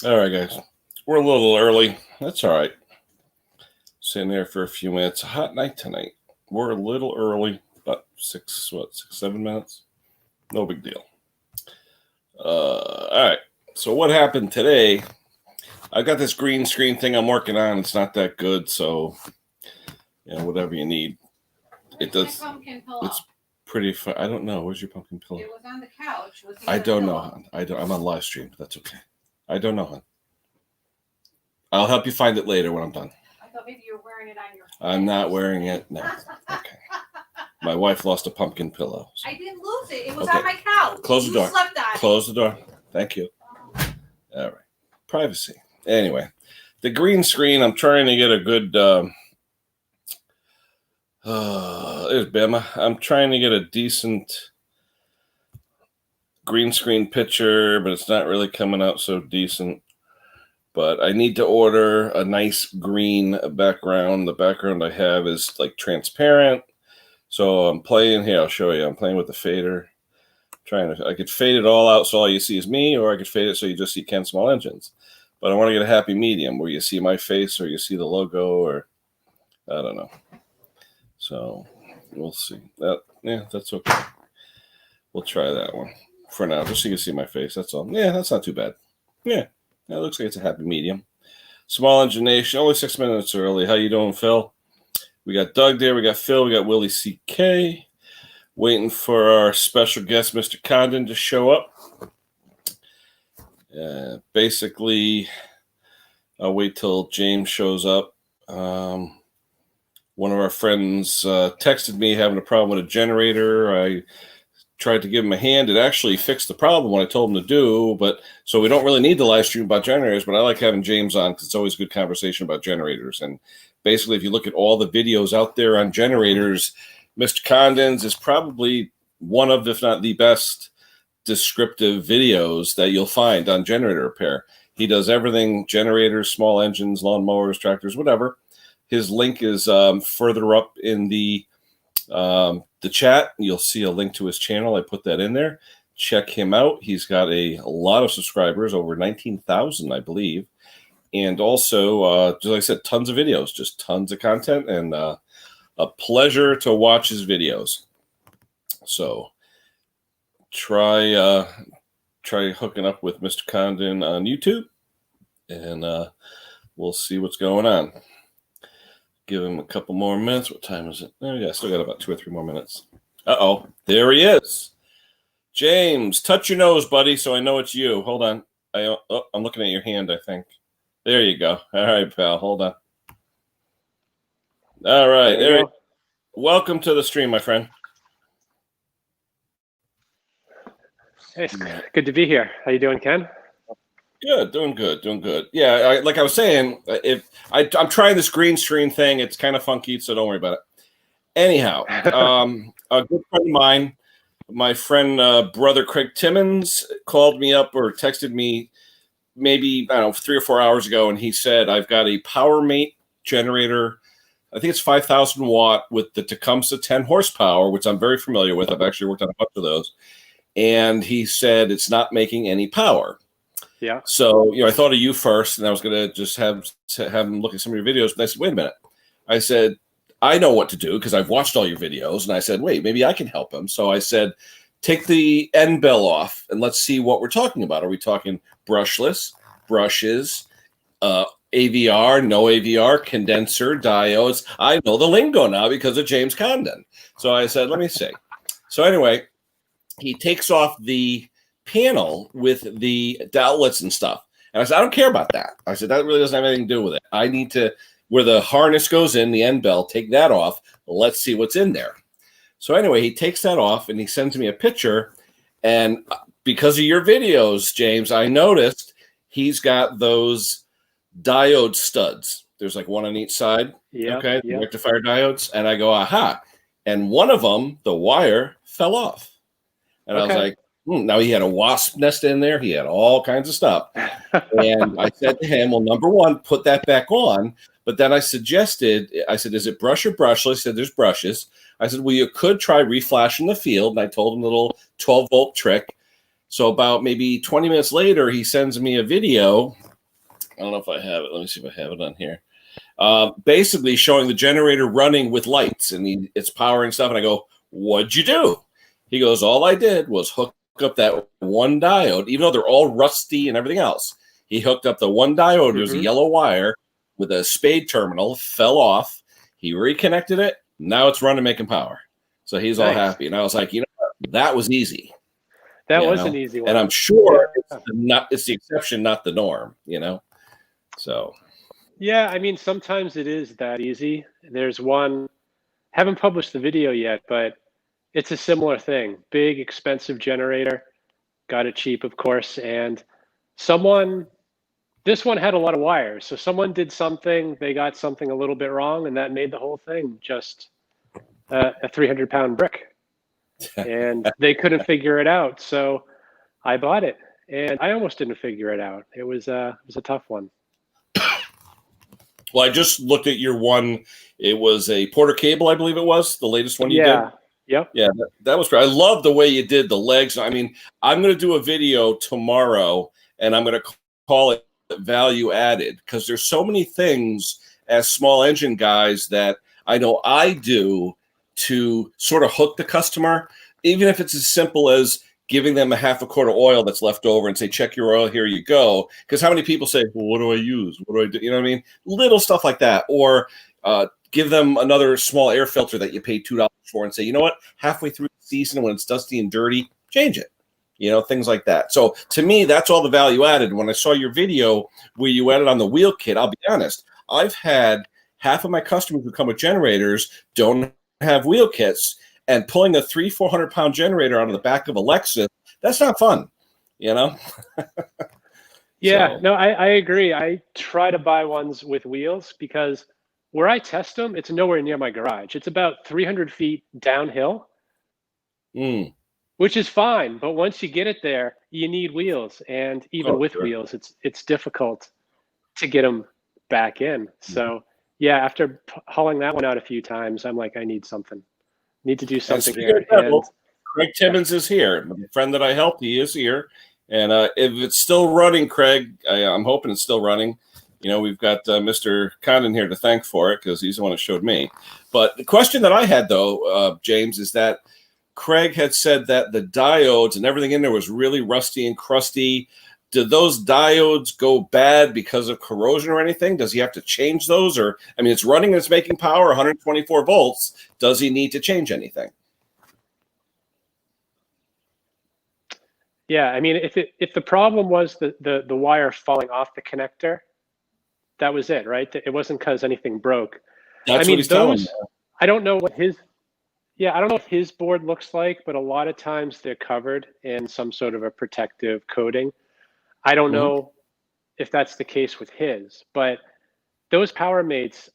All right, guys. We're a little early. That's all right. Sitting there for a few minutes. A hot night tonight. We're a little early, about 7 minutes. No big deal. All right. So what happened today? I got this green screen thing I'm working on. It's not that good, so whatever you need. It does. Pumpkin pillow? It's pretty fun. I don't know. Where's your pumpkin pillow? It was on the couch. I don't know, hon. I'm on live stream. That's okay. I don't know, hon. I'll help you find it later when I'm done. I thought maybe you were wearing it on your head. I'm not wearing it. No. Okay. My wife lost a pumpkin pillow. So. I didn't lose it. It was on my couch. Close the door. You slept on Close the door. Thank you. All right. Privacy. Anyway, the green screen, I'm trying to get a good... there's Bama. I'm trying to get a decent green screen picture, but it's not really coming out so decent. But I need to order a nice green background. The background I have is like transparent. So I'm playing here. I'll show you. I'm playing with the fader. I could fade it all out so all you see is me, or I could fade it so you just see Ken Small Engines. But I want to get a happy medium where you see my face or you see the logo, or I don't know. So we'll see. That's okay. We'll try that one for now, just so you can see my face. That's all. Yeah, that's not too bad. Yeah. It looks like it's a happy medium. Small Engine Nation, only 6 minutes early. How you doing, Phil? We got Doug there. We got Phil. We got Willie C.K. Waiting for our special guest, Mr. Condon, to show up. Basically, I'll wait till James shows up. One of our friends texted me having a problem with a generator. I tried to give him a hand. It actually fixed the problem when I told him to do, so we don't really need the live stream about generators, but I like having James on because it's always good conversation about generators. And basically, if you look at all the videos out there on generators, Mr. Condon's is probably one of, if not the best descriptive videos that you'll find on generator repair. He does everything: generators, small engines, lawnmowers, tractors, whatever. His link is further up in the chat. You'll see a link to his channel. I put that in there. Check him out. He's got a lot of subscribers, over 19,000, I believe. And also, just like I said, tons of videos, just tons of content, and a pleasure to watch his videos. So try hooking up with Mr. Condon on YouTube, and we'll see what's going on. Give him a couple more minutes. What time is it? Oh, yeah, still got about 2 or 3 more minutes. Uh-oh, there he is. James, touch your nose, buddy, so I know it's you. Hold on. I'm looking at your hand, I think. There you go. All right, pal. Hold on. All right. There you go. Welcome to the stream, my friend. Hey, good to be here. How you doing, Ken? Good, doing good. Yeah, like I was saying, if I'm trying this green screen thing, it's kind of funky, so don't worry about it. Anyhow, a good friend of mine, my friend, brother Craig Timmons, called me up or texted me maybe, I don't know, 3 or 4 hours ago, and he said, I've got a PowerMate generator. I think it's 5,000 watt with the Tecumseh 10 horsepower, which I'm very familiar with. I've actually worked on a bunch of those. And he said it's not making any power. Yeah. So, I thought of you first, and I was going to just have him look at some of your videos. But I said, wait a minute. I said, I know what to do because I've watched all your videos. And I said, wait, maybe I can help him. So I said, take the end bell off and let's see what we're talking about. Are we talking brushless, brushes, AVR, no AVR, condenser, diodes? I know the lingo now because of James Condon. So I said, let me see. So anyway, he takes off the panel with the outlets and stuff. And I said, I don't care about that. I said, that really doesn't have anything to do with it. I need to, where the harness goes in, the end bell, take that off. Let's see what's in there. So anyway, he takes that off and he sends me a picture. And because of your videos, James, I noticed he's got those diode studs. There's like one on each side. Yeah. Okay. Yeah. Rectifier diodes. And I go, aha. And one of them, the wire fell off. And I was like, now he had a wasp nest in there. He had all kinds of stuff. And I said to him, well, number one, put that back on. But then I suggested, I said, is it brush or brushless? He said, there's brushes. I said, well, you could try reflashing the field. And I told him a little 12-volt trick. So about maybe 20 minutes later, he sends me a video don't know if I have it. Let me see if I have it on here. Basically showing the generator running with lights and it's powering stuff. And I go, what'd you do? He goes, all I did was hook up that one diode, even though they're all rusty and everything else. He hooked up the one diode. There's a yellow wire with a spade terminal, fell off. He reconnected it. Now it's running, making power. So he's all happy. And I was like, you know what? That was easy. That was an easy one. And I'm sure it's the exception, not the norm, So. Yeah, I mean, sometimes it is that easy. There's one, haven't published the video yet, but it's a similar thing. Big, expensive generator, got it cheap, of course. And this one had a lot of wires. So someone did something, they got something a little bit wrong, and that made the whole thing just a 300-pound brick. And they couldn't figure it out. So I bought it, and I almost didn't figure it out. It was a tough one. Well, I just looked at your one. It was a Porter cable, I believe it was, the latest one you did. Yep. Yeah, that was great. I love the way you did the legs. I mean, I'm going to do a video tomorrow, and I'm going to call it value added because there's so many things as small engine guys that I know I do to sort of hook the customer, even if it's as simple as giving them a half a quart of oil that's left over and say, check your oil, here you go. Because how many people say, well, what do I use? What do I do? You know what I mean? Little stuff like that. Or give them another small air filter that you paid $2 for and say, you know what? Halfway through the season when it's dusty and dirty, change it. Things like that. So to me, that's all the value added. When I saw your video where you added on the wheel kit, I'll be honest, I've had half of my customers who come with generators don't have wheel kits. And pulling a 300-400 pound generator out of the back of a Lexus, that's not fun, Yeah, So. no, I agree. I try to buy ones with wheels because where I test them, it's nowhere near my garage. It's about 300 feet downhill, which is fine. But once you get it there, you need wheels. And even with wheels, it's difficult to get them back in. So yeah, after hauling that one out a few times, I'm like, I need something. Need to do something here. Craig Timmons is here. My friend that I helped, he is here. And if it's still running, Craig, I'm hoping it's still running. We've got Mr. Condon here to thank for it because he's the one that showed me. But the question that I had, though, James, is that Craig had said that the diodes and everything in there was really rusty and crusty. Did those diodes go bad because of corrosion or anything? Does he have to change those? Or, I mean, it's running and it's making power, 124 volts. Does he need to change anything? Yeah, I mean, if the problem was the wire falling off the connector, that was it, right? It wasn't because anything broke. That's what he's telling me. I don't know what I don't know what his board looks like, but a lot of times they're covered in some sort of a protective coating. I don't know if that's the case with his, but those power mates,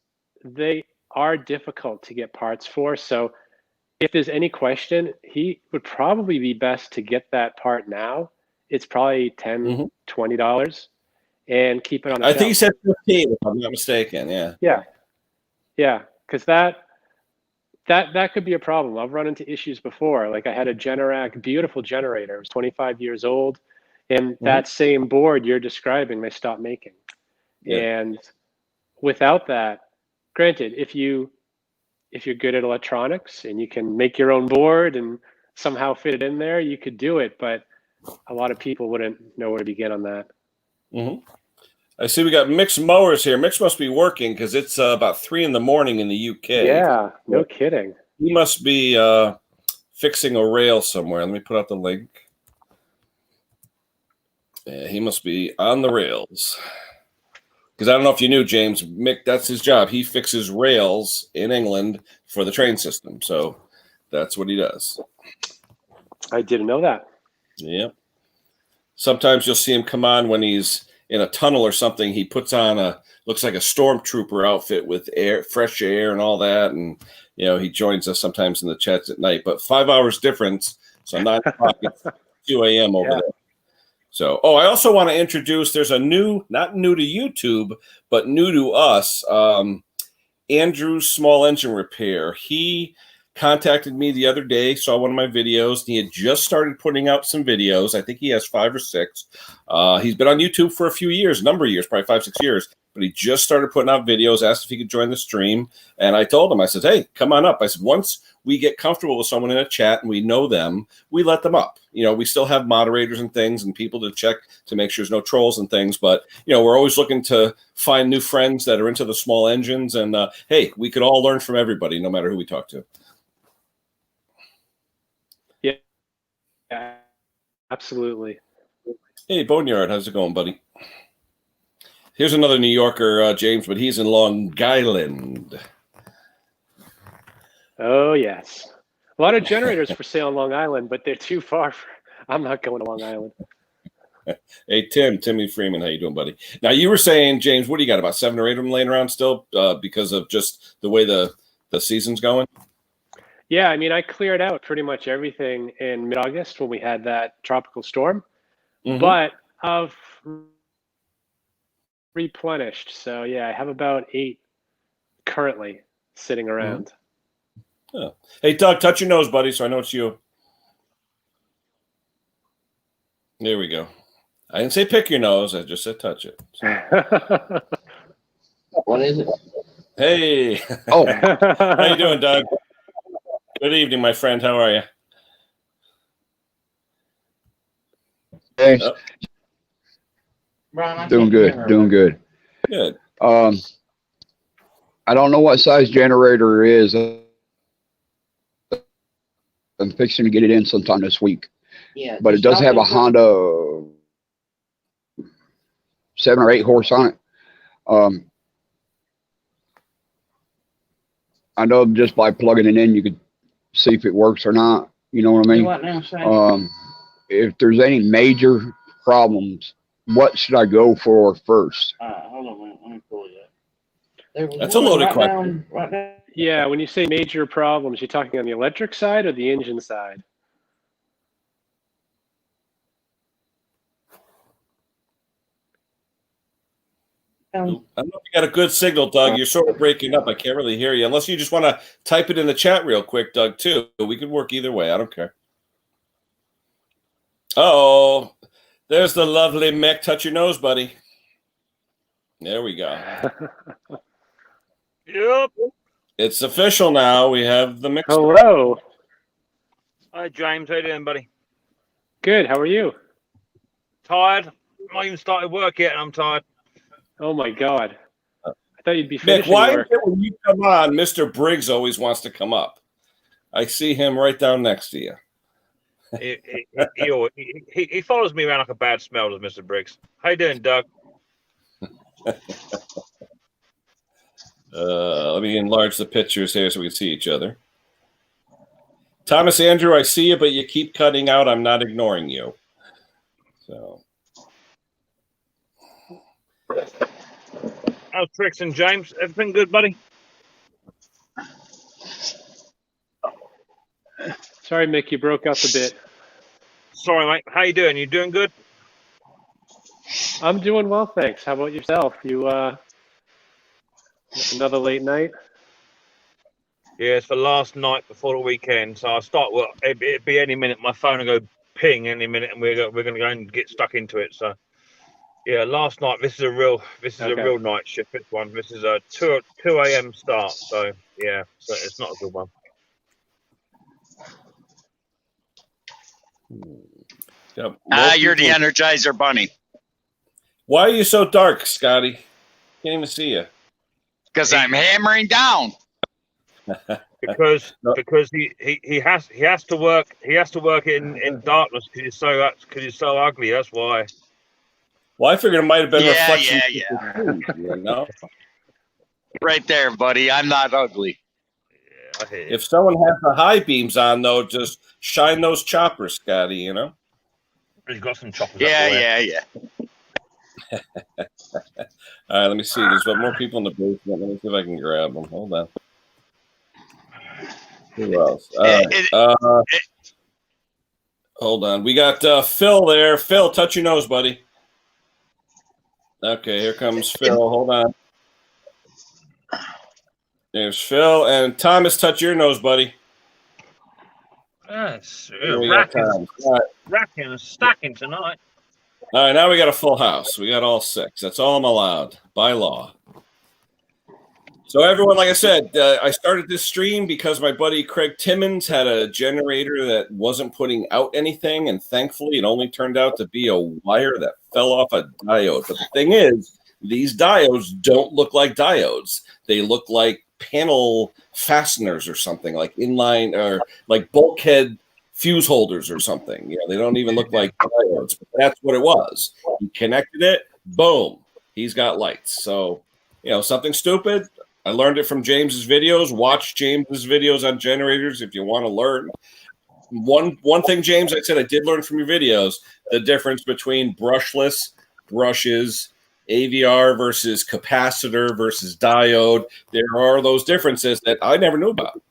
they are difficult to get parts for. So if there's any question, he would probably be best to get that part now. It's probably $10, $20 and keep it on the shelf. I think he said 15 if I'm not mistaken. Yeah. Because that could be a problem. I've run into issues before. Like I had a Generac, beautiful generator. It was 25 years old. And that same board you're describing, they stopped making. And without that, granted, if you're good at electronics and you can make your own board and somehow fit it in there, you could do it. But a lot of people wouldn't know where to begin on that. I see we got Mick's mowers here. Mick's must be working because it's about 3 in the morning in the UK. Yeah, no kidding. He must be fixing a rail somewhere. Let me put out the link. Yeah, he must be on the rails. Because I don't know if you knew, James, Mick, that's his job. He fixes rails in England for the train system. So that's what he does. I didn't know that. Yeah. Sometimes you'll see him come on when he's in a tunnel or something. He puts on looks like a stormtrooper outfit with fresh air and all that. And, he joins us sometimes in the chats at night. But 5 hours difference. So 9 o'clock, it's 2 a.m. over there. So, I also want to introduce, there's a not new to YouTube, but new to us, Andrew's Small Engine Repair. He contacted me the other day, saw one of my videos, and he had just started putting out some videos. I think he has 5 or 6. He's been on YouTube for a few years, a number of years, probably 5, 6 years. But he just started putting out videos, asked if he could join the stream. And I told him, I said, hey, come on up. I said, once we get comfortable with someone in a chat and we know them, we let them up. We still have moderators and things and people to check to make sure there's no trolls and things. But, we're always looking to find new friends that are into the small engines. And, hey, we could all learn from everybody, no matter who we talk to. Yeah, absolutely. Hey, Boneyard, how's it going, buddy? Here's another New Yorker, James, but he's in Long Island. Oh, yes. A lot of generators for sale on Long Island, but they're too far. I'm not going to Long Island. Hey, Timmy Freeman, how you doing, buddy? Now, you were saying, James, what do you got, about 7 or 8 of them laying around still because of just the way the season's going? Yeah, I mean, I cleared out pretty much everything in mid-August when we had that tropical storm, but I've replenished. So, yeah, I have about 8 currently sitting around. Oh. Hey, Doug, touch your nose, buddy, so I know it's you. There we go. I didn't say pick your nose. I just said touch it. So. What is it? Hey. Oh. How you doing, Doug? Good evening, my friend. How are you? Thanks. Doing good. Good. I don't know what size generator it is. I'm fixing to get it in sometime this week. Yeah. But it does have a Honda 7 or 8 horse on it. I know just by plugging it in, you could see if it works or not. You know what I mean? What now, if there's any major problems, what should I go for first? Hold on a minute. Let me pull it up. That's a loaded question. Yeah, when you say major problems, you're talking on the electric side or the engine side? I don't know if you got a good signal, Doug. You're sort of breaking up. I can't really hear you. Unless you just want to type it in the chat real quick, Doug, too. We could work either way. I don't care. Uh-oh. There's the lovely Mick. Touch your nose, buddy. There we go. Yep. It's official now. We have the mix. Hello. Hi, James. How you doing, buddy? Good. How are you? Tired. Not even started work yet, and I'm tired. Oh my God! I thought you'd be Mick, finishing why work. when you come on, Mr. Briggs always wants to come up? I see him right down next to you. He follows me around like a bad smell, does Mr. Briggs. How you doing, Doug? Let me enlarge the pictures here so we can see each other. Thomas Andrew, I see you, but you keep cutting out. I'm not ignoring you. So. How's Trix and James? Everything good, buddy? Sorry, Mick, you broke up a bit. Sorry, mate. How you doing? You doing good? I'm doing well, thanks. How about yourself? You another late night? Yeah, it's the last night before the weekend, so I'll start. Well, it'd be any minute. My phone will go ping any minute, and we're going to go and get stuck into it. So, yeah, last night. This is a real night shift. This one. This is a 2 a.m. start. So yeah, so it's not a good one. Yep. You're the Energizer Bunny. Why are you so dark, Scotty? Can't even see you. Because I'm hammering down. because he has to work in darkness because he's so ugly. That's why. Well, I figured it might have been reflection. Yeah. You know? Right there, buddy. I'm not ugly. Yeah, I hear you. If someone has the high beams on, though, just shine those choppers, Scotty. You know. He's got some choppers. Yeah. All right, let me see. There's more people in the basement. Let me see if I can grab them. Hold on. Who else? Hold on. We got Phil there. Phil, touch your nose, buddy. Okay, here comes Phil. Hold on. There's Phil. And Thomas, touch your nose, buddy. Yes, We got time. racking and stacking tonight. All right, now we got a full house. We got all 6. That's all I'm allowed by law. So everyone, like I said, I started this stream because my buddy Craig Timmons had a generator that wasn't putting out anything, and thankfully it only turned out to be a wire that fell off a diode. But the thing is, these diodes don't look like diodes. They look like panel fasteners or something, like inline or like bulkhead fuse holders or something. You know, they don't even look like diodes, but that's what it was. He connected it, boom, he's got lights. So, you know, something stupid. I learned it from James's videos. Watch James's videos on generators if you want to learn. One thing, James, I said I did learn from your videos, the difference between brushless, brushes, AVR versus capacitor versus diode. There are those differences that I never knew about.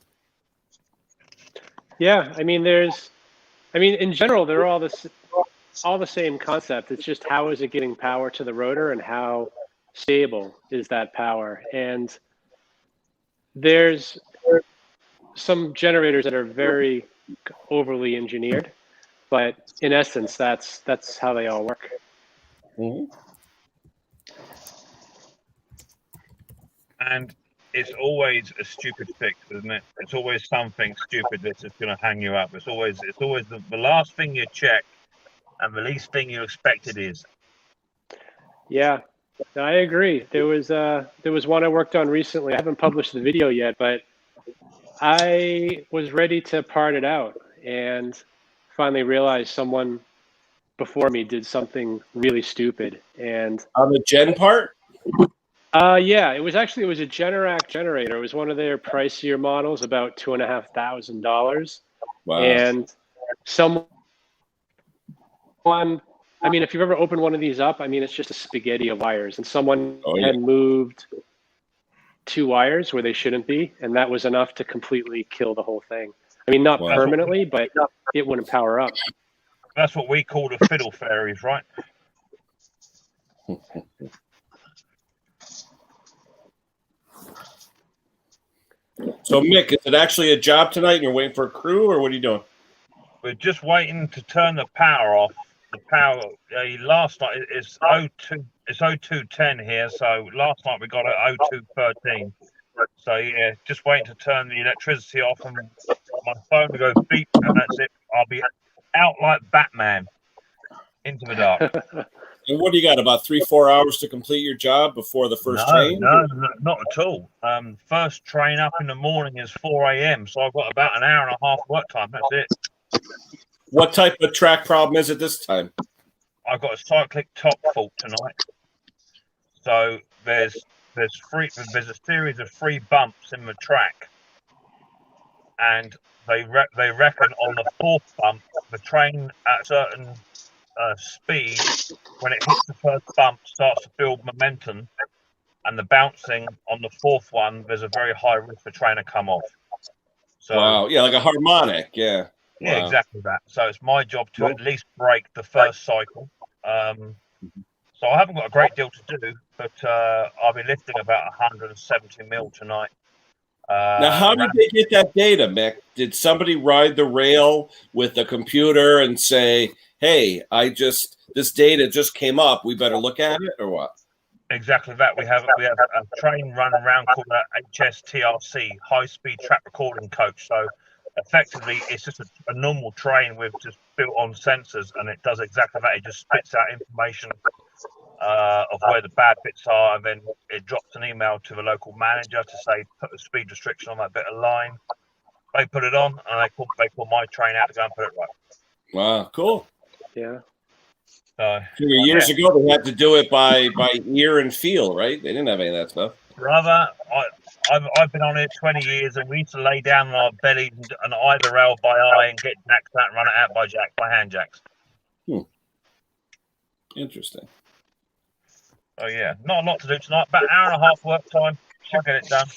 Yeah, I mean, in general, they're all the same concept. It's just how is it getting power to the rotor and how stable is that power? And there's some generators that are very overly engineered, but in essence, that's how they all work. Mm-hmm. And it's always a stupid fix, isn't it? It's always something stupid that's just going to hang you up. It's always the last thing you check and the least thing you expect it is. Yeah, I agree. There was one I worked on recently. I haven't published the video yet, but I was ready to part it out and finally realized someone before me did something really stupid. And on the gen part? Yeah, it was a Generac generator. It was one of their pricier models, about $2,500. Wow. And I mean, if you've ever opened one of these up, I mean, it's just a spaghetti of wires. And someone had moved 2 wires where they shouldn't be, and that was enough to completely kill the whole thing. I mean, not permanently, but it wouldn't power up. That's what we call the fiddle fairies, right? So, Mick, is it actually a job tonight and you're waiting for a crew, or what are you doing? We're just waiting to turn the power off. The power last night it's 0210 here, so last night we got it 0213. So yeah, just waiting to turn the electricity off and my phone will go beep, and that's it. I'll be out like Batman into the dark. And what do you got? About 3-4 hours to complete your job before the first train? No, not at all. First train up in the morning is 4 a.m. So I've got about an hour and a half work time. That's it. What type of track problem is it this time? I've got a cyclic top fault tonight. So there's a series of 3 bumps in the track, and they reckon on the 4th bump, the train at a certain speed, when it hits the first bump, starts to build momentum, and the bouncing on the 4th one, there's a very high risk for train to come off. So, wow, yeah, like a harmonic, yeah. Yeah, wow. exactly that. So it's my job to at least break the first cycle. So I haven't got a great deal to do, but I'll be lifting about 170 mil tonight. Now, how did they get that data, Mick? Did somebody ride the rail with a computer and say, hey, this data just came up, we better look at it, or what? Exactly that. We have a train running around called HSTRC, High Speed Track Recording Coach. So effectively, it's just a normal train with just built-on sensors, and it does exactly that. It just spits out information of where the bad bits are, and then it drops an email to the local manager to say put a speed restriction on that bit of line. They put it on, and they call my train out to go and put it right. Wow, cool. Yeah. Years ago, they had to do it by ear and feel, right? They didn't have any of that stuff. Brother, I've been on it 20 years, and we used to lay down on our bellies and either rail by eye and get jacks out and run it out by hand jacks. Interesting. Oh yeah, not a lot to do tonight. About an hour and a half work time. Should get it done.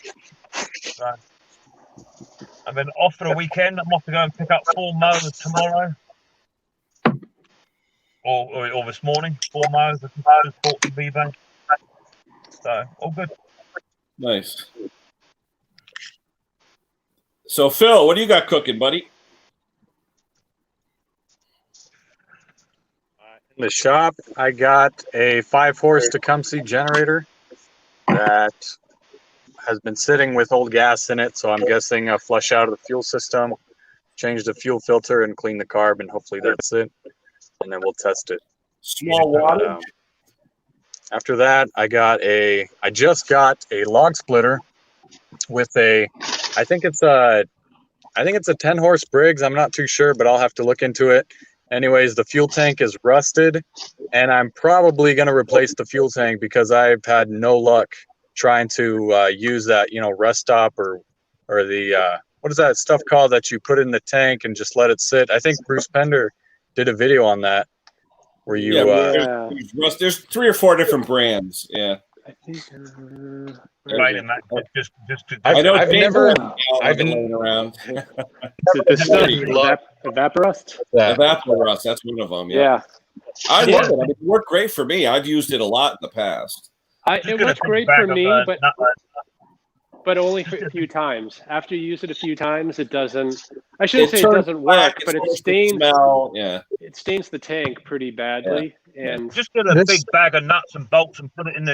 So, and then off for the weekend. I'm off to go and pick up 4 mowers tomorrow, or this morning. 4 mowers that just bought from eBay. So all good. Nice. So Phil, what do you got cooking, buddy? In the shop, I got a 5-horse Tecumseh generator that has been sitting with old gas in it, so I'm guessing a flush out of the fuel system, change the fuel filter, and clean the carb, and hopefully that's it. And then we'll test it. Small water. After that, I just got a log splitter with I think it's a 10-horse Briggs. I'm not too sure, but I'll have to look into it. Anyways, the fuel tank is rusted, and I'm probably going to replace the fuel tank because I've had no luck trying to use that, rest stop or the what is that stuff called that you put in the tank and just let it sit. I think Bruce Pender did a video on that where you there's 3 or 4 different brands. Yeah. I think. Right, and that just I know I've never. I've been laying around. This stuff, Evaporust? Evaporust, that's one of them. Yeah. I love it. I mean, it worked great for me. I've used it a lot in the past. It worked great for me, but only for a few times. After you use it a few times, it doesn't. I shouldn't say it doesn't work, but it stains. It stains the tank pretty badly. Yeah. And just get a big bag of nuts and bolts and put it in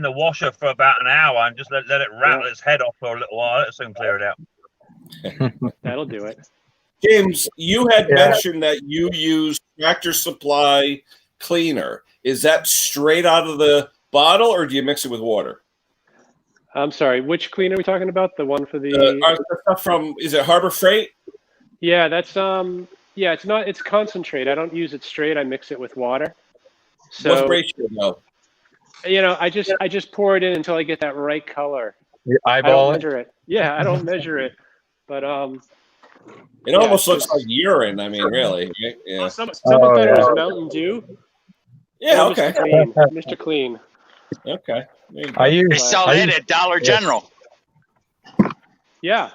the washer for about an hour and just let it rattle its head off for a little while. It'll soon clear it out. That'll do it. James, you had mentioned that you use Tractor Supply cleaner. Is that straight out of the bottle, or do you mix it with water? I'm sorry, which cleaner are we talking about? The one for the stuff from, is it Harbor Freight? Yeah, that's it's concentrate. I don't use it straight. I mix it with water. So what's ratio though? I just pour it in until I get that right color. You eyeball I don't measure it. Yeah, I don't measure it. But it almost looks like urine. I mean, really. Right? Yeah. Someone thought it was Mountain Dew. Yeah. Okay. Mr. Clean. Okay. They sell it at Dollar General. Yeah.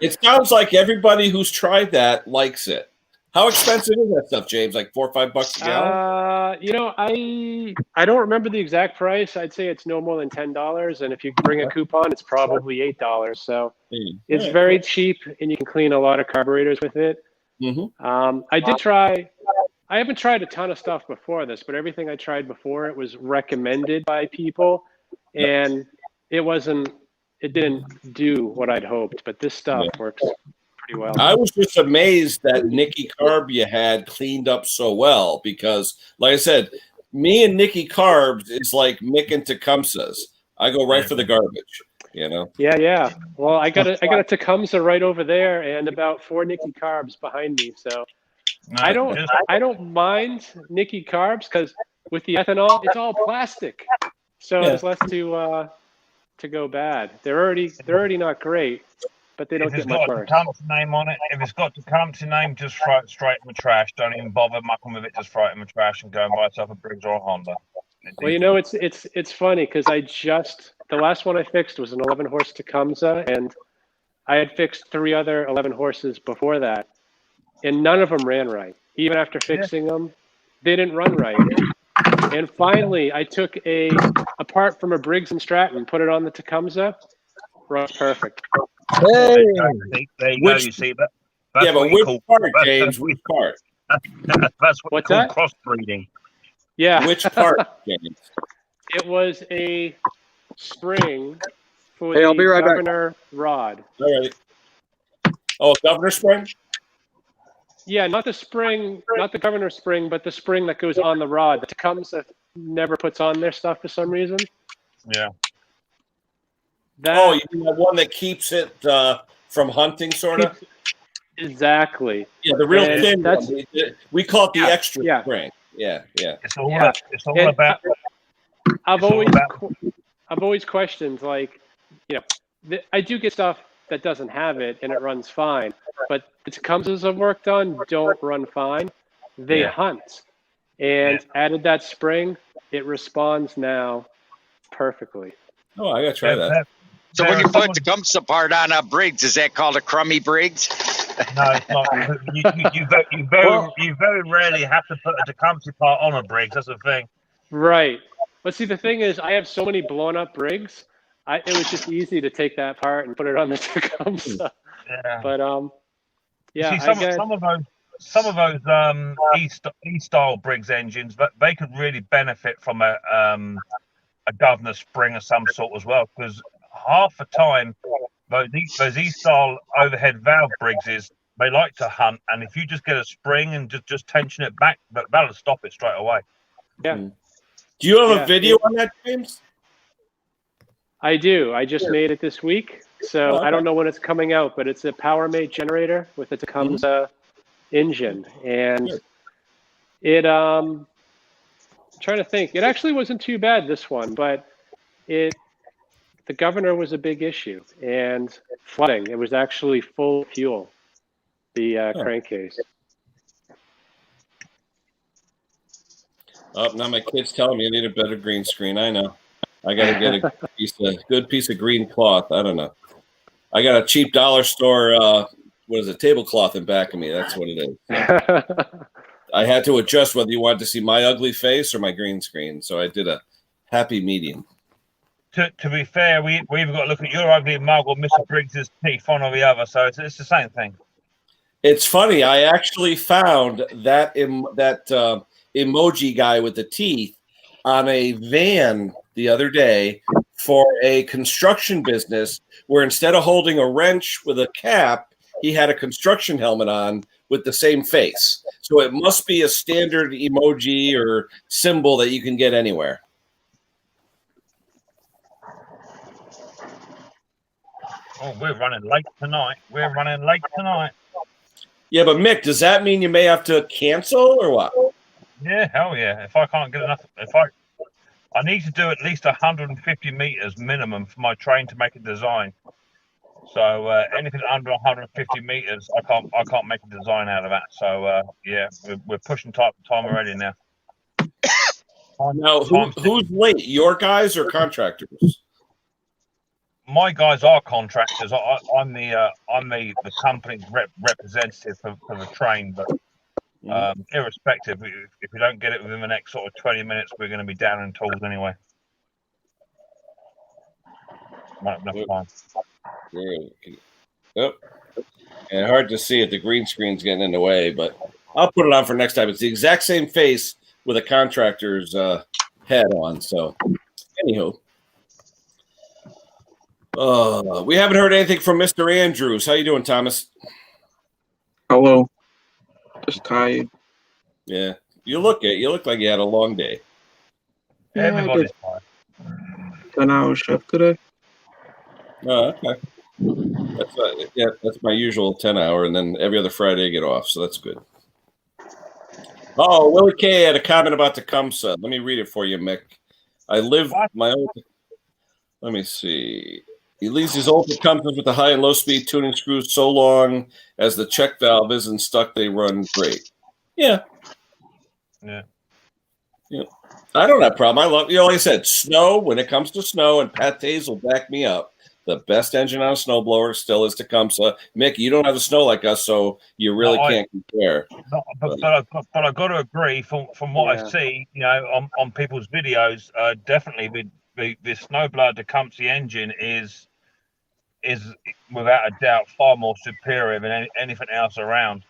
It sounds like everybody who's tried that likes it. How expensive is that stuff, James? Like $4 or $5 a gallon? I don't remember the exact price. I'd say it's no more than $10, and if you bring a coupon, it's probably $8. So it's very cheap, and you can clean a lot of carburetors with it. Mm-hmm. I haven't tried a ton of stuff before this, but everything I tried before it was recommended by people, and it didn't do what I'd hoped. But this stuff works pretty well. I was just amazed that Nicky Carb you had cleaned up so well because, like I said, me and Nicky Carbs is like Mick and Tecumseh's. I go right for the garbage, Yeah. Well, I got a Tecumseh right over there, and about 4 Nicky Carbs behind me. So I don't mind Nicky Carbs because with the ethanol, it's all plastic, so there's less to go bad. They're already not great. But they don't get much worse. If it's got a Tecumseh name on it, if it's got a Tecumseh name, just throw it straight in the trash. Don't even bother mucking with it. Just throw it in the trash and go and buy yourself a Briggs or a Honda. Well, it's funny because the last one I fixed was an 11-horse Tecumseh, and I had fixed 3 other 11 horses before that, and none of them ran right. Even after fixing them, they didn't run right. And finally, I took apart from a Briggs and Stratton, put it on the Tecumseh, runs perfect. Hey. There you go. You see that? But which part, James? Which part? That's what's called crossbreeding. Yeah. Which part, James? It was a spring for I'll be right governor rod. All right. Oh, governor spring? Yeah, not the spring, not the governor spring, but the spring that goes on the rod. The Tecumseh never puts on their stuff for some reason. Yeah. You mean the one that keeps it from hunting, sort of? Exactly. Yeah, the real thin one. We call it the extra spring. Yeah. It's all about. I've always questioned, like, I do get stuff that doesn't have it and it runs fine, but the Tecumsehs I've worked on don't run fine. They hunt, and added that spring, it responds now perfectly. Oh, I gotta try that. So when you put the Tecumseh part on a Briggs, is that called a crummy Briggs? No, it's not. You very rarely have to put a Tecumseh part on a Briggs. That's the thing. Right. But see, the thing is, I have so many blown up Briggs. It was just easy to take that part and put it on the Tecumseh. Yeah. But See, some of those E-style Briggs engines, but they could really benefit from a governor spring of some sort as well, because half the time those E-style overhead valve Briggses, they like to hunt, and if you just get a spring and just tension it back, that'll stop it straight away. Yeah. Do you have a video on that, James? I do. I just made it this week, so okay. I don't know when it's coming out, but it's a PowerMate generator with a Tecumseh engine, and it I'm trying to think. It actually wasn't too bad, this one, but the governor was a big issue, and flooding. It was actually full fuel, the crankcase. Oh, now my kid's telling me I need a better green screen. I know. I got to get a good piece of green cloth. I don't know. I got a cheap dollar store, tablecloth in back of me. That's what it is. So I had to adjust whether you wanted to see my ugly face or my green screen. So I did a happy medium. To be fair, we either got to look at your ugly mug or Mr. Briggs's teeth, one or the other. So it's the same thing. It's funny. I actually found that emoji guy with the teeth on a van the other day for a construction business, where instead of holding a wrench with a cap, he had a construction helmet on with the same face. So it must be a standard emoji or symbol that you can get anywhere. Oh, we're running late tonight. Yeah, but Mick, does that mean you may have to cancel or what? Yeah, hell yeah. If I can't get enough, I need to do at least 150 meters minimum for my train to make a design. So anything under 150 meters, I can't make a design out of that. So yeah, we're pushing time already now. Now, who's late? Your guys or contractors? My guys are contractors. I'm the company's representative for the train, but irrespective, if we don't get it within the next sort of 20 minutes, we're going to be down in tools anyway. Not enough time. Yep. And hard to see it. The green screen's getting in the way, but I'll put it on for next time. It's the exact same face with a contractor's head on. So, anywho. We haven't heard anything from Mr. Andrews. How you doing, Thomas? Hello. Just tired. Yeah. You look like you had a long day. Yeah, Everybody's tired. 10-hour shift today. Oh, okay. That's my usual 10-hour, and then every other Friday I get off, so that's good. Oh, Willie K had a comment about Tecumseh. Let me read it for you, Mick. Let me see. He leaves his old Tecumsehs with the high and low speed tuning screws so long as the check valve isn't stuck, they run great. Yeah. I don't have a problem. I love, like I said, snow, when it comes to snow, and Pat Taze will back me up, the best engine on a snowblower still is Tecumseh. Mick, you don't have the snow like us, so you really can't compare. But I've got to agree, from what I see, on people's videos, definitely the snowblower Tecumseh engine is without a doubt far more superior than anything else around.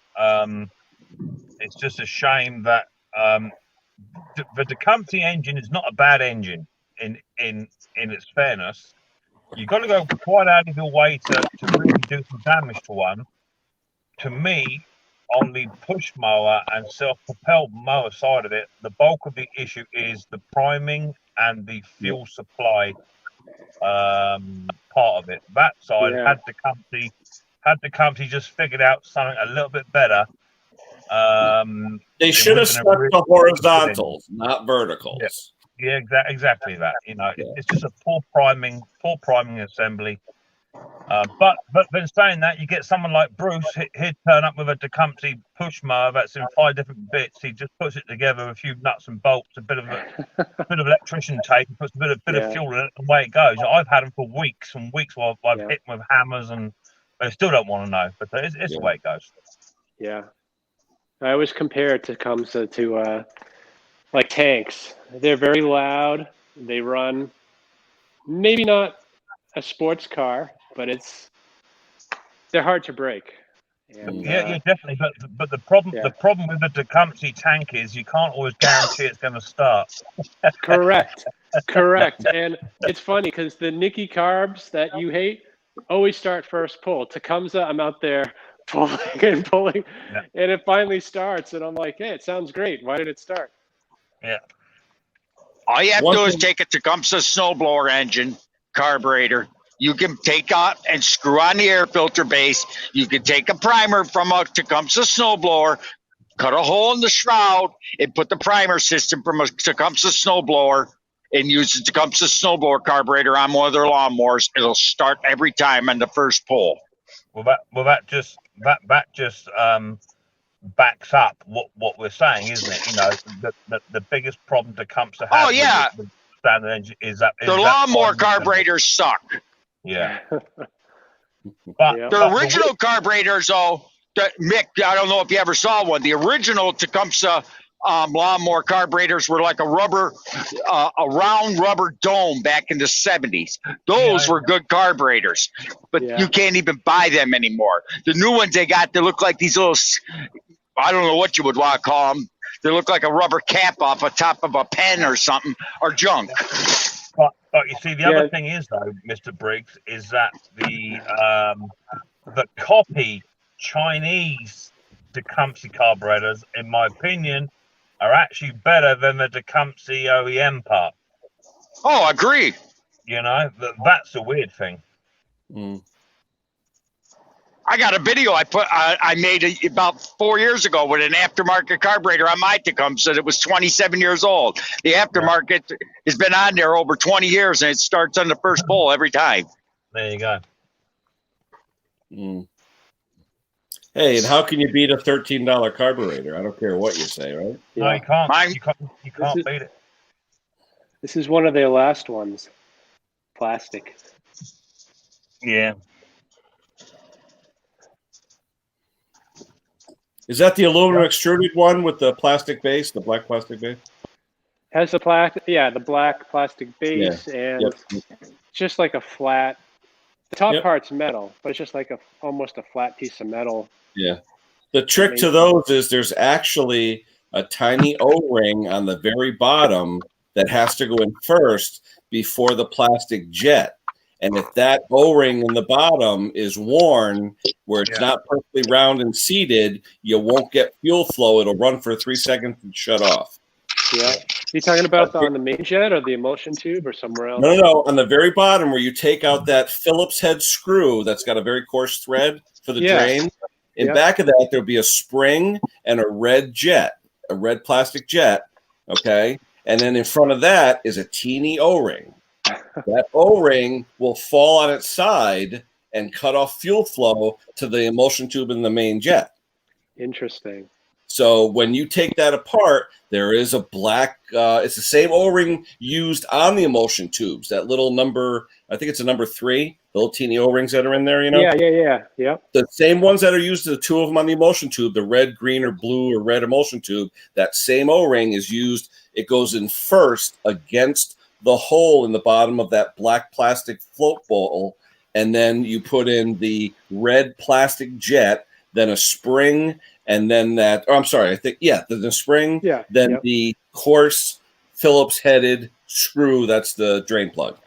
It's just a shame that the Tecumseh engine is not a bad engine in its fairness. You've got to go quite out of your way to really do some damage to one. To me, on the push mower and self-propelled mower side of it, the bulk of the issue is the priming and the fuel supply part of it. That side, had the company just figured out something a little bit better, they should have stuck to horizontals, not verticals. Yeah, exactly that. It's just a poor priming assembly. But then saying that, you get someone like Bruce. He'd turn up with a Tecumseh push mower that's in 5 different bits. He just puts it together with a few nuts and bolts, a bit of electrician tape, and puts a bit of fuel in it, and away it goes. I've had them for weeks and weeks while I've hit them with hammers, and they still don't want to know. But it's the way it goes. Yeah, I always compare Tecumseh to like tanks. They're very loud. They run, maybe not a sports car, but they're hard to break. And, yeah, definitely. But the problem with the Tecumseh tank is you can't always guarantee it's going to start. Correct. And it's funny because the Nicky carbs that you hate always start first pull. Tecumseh, I'm out there pulling and pulling, and it finally starts, and I'm like, hey, it sounds great. Why did it start? Yeah. All you have to do is take a Tecumseh snowblower engine carburetor. You can take out and screw on the air filter base. You can take a primer from a Tecumseh snowblower, cut a hole in the shroud, and put the primer system from a Tecumseh snowblower and use the Tecumseh snowblower carburetor on one of their lawnmowers. It'll start every time on the first pull. Well, that just backs up what we're saying, isn't it? You know, the biggest problem Tecumseh has with standard engine is that their lawnmower carburetors suck. Yeah. But the original carburetors, though, Mick, I don't know if you ever saw one. The original Tecumseh lawnmower carburetors were like a round rubber dome back in the 70s. Those were good carburetors, but you can't even buy them anymore. The new ones they got, they look like these little, I don't know what you would want to call them. They look like a rubber cap off the top of a pen or something, or junk. But you see, the other thing is, though, Mr. Briggs, is that the copy Chinese Tecumseh carburetors, in my opinion, are actually better than the Tecumseh OEM part. Oh, I agree. You know, that's the weird thing. I got a video I made about 4 years ago with an aftermarket carburetor on my Tecumseh that was 27 years old. The aftermarket has been on there over 20 years, and it starts on the first pull every time. There you go. Hey, and how can you beat a $13 carburetor? I don't care what you say, right? No, you can't. You can't beat it. This is one of their last ones. Plastic. Yeah. Is that the aluminum extruded one with the plastic base, the black plastic base? Has the the black plastic base, and just like a flat. The top part's metal, but it's just like almost a flat piece of metal. Yeah. The trick to those is there's actually a tiny O-ring on the very bottom that has to go in first before the plastic jet. And if that O-ring in the bottom is worn, where it's not perfectly round and seated, you won't get fuel flow. It'll run for 3 seconds and shut off. Yeah. You talking about on the main jet or the emulsion tube or somewhere else? No. On the very bottom where you take out that Phillips head screw that's got a very coarse thread for the drain. In back of that, there'll be a spring and a red jet, a red plastic jet. Okay. And then in front of that is a teeny O-ring. That O-ring will fall on its side and cut off fuel flow to the emulsion tube in the main jet. Interesting. So when you take that apart, there is a black, it's the same O-ring used on the emulsion tubes, that little number, I think it's a number 3, the little teeny O-rings that are in there, you know? Yeah. The same ones that are used, the 2 of them on the emulsion tube, the red, green, or blue, or red emulsion tube, that same O-ring is used, it goes in first against the hole in the bottom of that black plastic float bowl, and then you put in the red plastic jet, then a spring, and then that, the spring, then the coarse Phillips headed screw, that's the drain plug.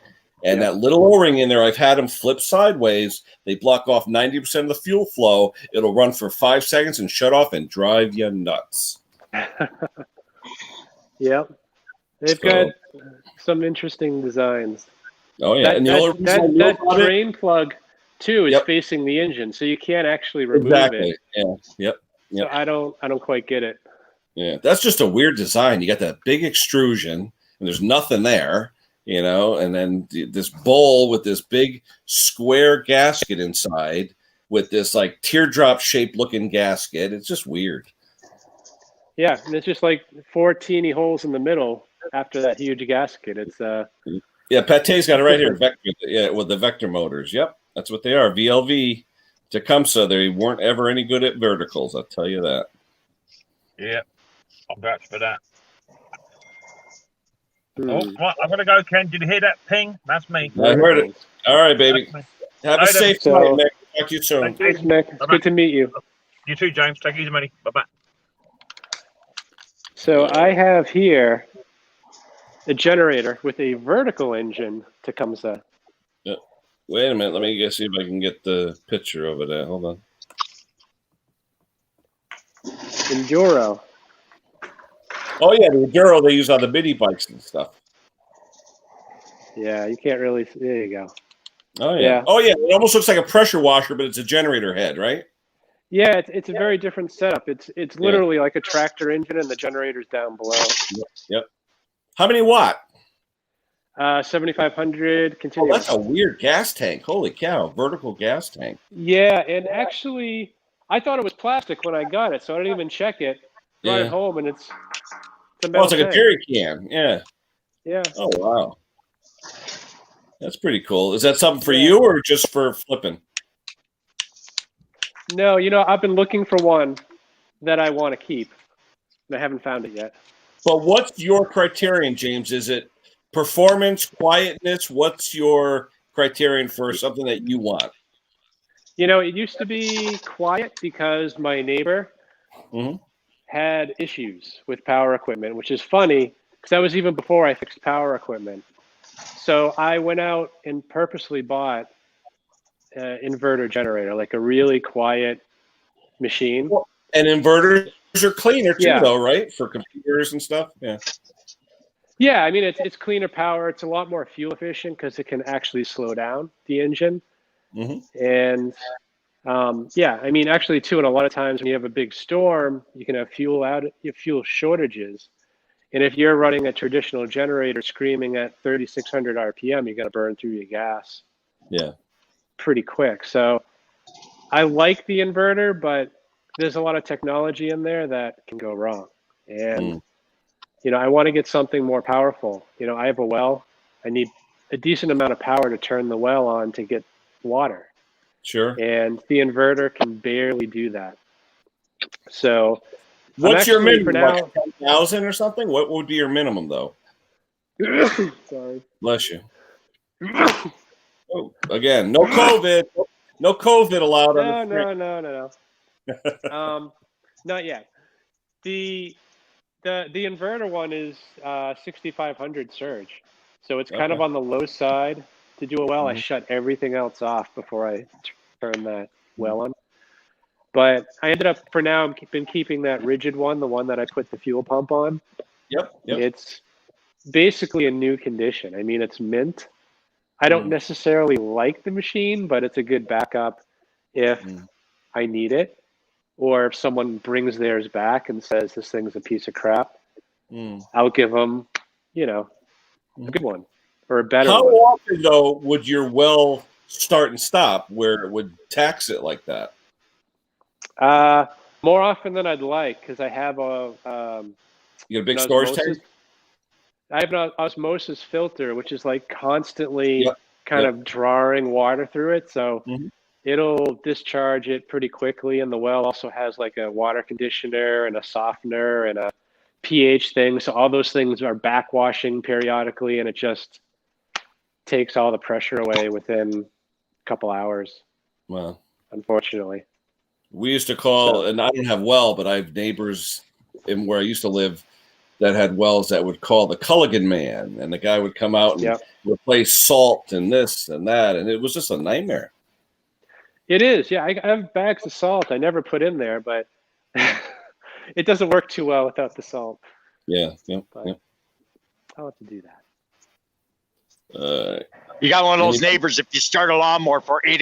And that little O-ring in there, I've had them flip sideways. They block off 90% of the fuel flow. It'll run for 5 seconds and shut off and drive you nuts. They've got some interesting designs. Oh, yeah. That drain plug, too, is facing the engine, so you can't actually remove it. Yep. So I don't quite get it. Yeah, that's just a weird design. You got that big extrusion, and there's nothing there, you know, and then this bowl with this big square gasket inside with this like teardrop shaped looking gasket. It's just weird. Yeah, and it's just like 4 teeny holes in the middle after that huge gasket. It's Pate's got it right here. Vector, with the vector motors. Yep, that's what they are. VLV Tecumseh. They weren't ever any good at verticals. I'll tell you that. Yeah, I'll vouch for that. Oh, right, I'm gonna go, Ken. Did you hear that ping? That's me. I heard it. All right, baby. Have a safe flight, Nick. Talk to you soon. Thanks, Nick. It's good to meet you. You too, James. Take it easy, money. Bye bye. So I have here a generator with a vertical engine Tecumseh. Wait a minute. Let me see if I can get the picture of it. Hold on. Enduro. Oh, yeah, the Enduro they use on the mini bikes and stuff. Yeah, you can't really. There you go. Oh, yeah. Yeah. Oh, yeah. It almost looks like a pressure washer, but it's a generator head, right? Yeah, it's a very different setup. It's literally like a tractor engine, and the generator's down below. Yep. How many watt? 7,500 Oh, continuous. that's a weird gas tank. Holy cow. Vertical gas tank. Yeah, and actually, I thought it was plastic when I got it, so I didn't even check it. Brought it home, and it's a metal it's like tank. a jerry can. Yeah. Yeah. Oh, wow. That's pretty cool. Is that something for you or just for flipping? No, I've been looking for one that I want to keep, and I haven't found it yet. But what's your criterion, James? Is it performance, quietness? What's your criterion for something that you want? It used to be quiet because my neighbor Mm-hmm. had issues with power equipment, which is funny because that was even before I fixed power equipment. So I went out and purposely bought an inverter generator, like a really quiet machine. Well, and inverters are cleaner too, Yeah. though, right? For computers and stuff. Yeah. Yeah, I mean it's cleaner power. It's a lot more fuel efficient because it can actually slow down the engine. Mm-hmm. And I mean actually too, and a lot of times when you have a big storm, you can have fuel shortages. And if you're running a traditional generator screaming at 3,600 RPM, you're going to burn through your gas. Yeah. Pretty quick. So I like the inverter, but there's a lot of technology in there that can go wrong. And, I want to get something more powerful. I have a well. I need a decent amount of power to turn the well on to get water. Sure. And the inverter can barely do that. So what's your minimum? For now, 10,000 or something? What would be your minimum, though? Sorry. Bless you. Oh, again, no COVID. No COVID allowed on the street. No. Not yet. The inverter one is 6,500 surge, so it's kind of on the low side to do a well. I shut everything else off before I turn that well on. But I ended up, for now, I've been keeping that rigid one, the one that I put the fuel pump on. Yep. It's basically a new condition. I mean, it's mint. I don't necessarily like the machine, but it's a good backup if I need it, or if someone brings theirs back and says this thing's a piece of crap. I'll give them, a good one or a better one. How often, though, would your well start and stop where it would tax it like that? More often than I'd like, because I have you got a big storage tank? I have an osmosis filter, which is like constantly kind of drawing water through it. So it'll discharge it pretty quickly. And the well also has like a water conditioner and a softener and a pH thing. So all those things are backwashing periodically, and it just takes all the pressure away within a couple hours. Wow. Unfortunately. We used to call, and I don't have well, but I have neighbors in where I used to live that had wells that would call the Culligan man, and the guy would come out and replace salt and this and that, and it was just a nightmare. It is, yeah. I have bags of salt I never put in there, but it doesn't work too well without the salt. Yeah. I'll have to do that. You got one of those neighbors, if you start a lawnmower for 10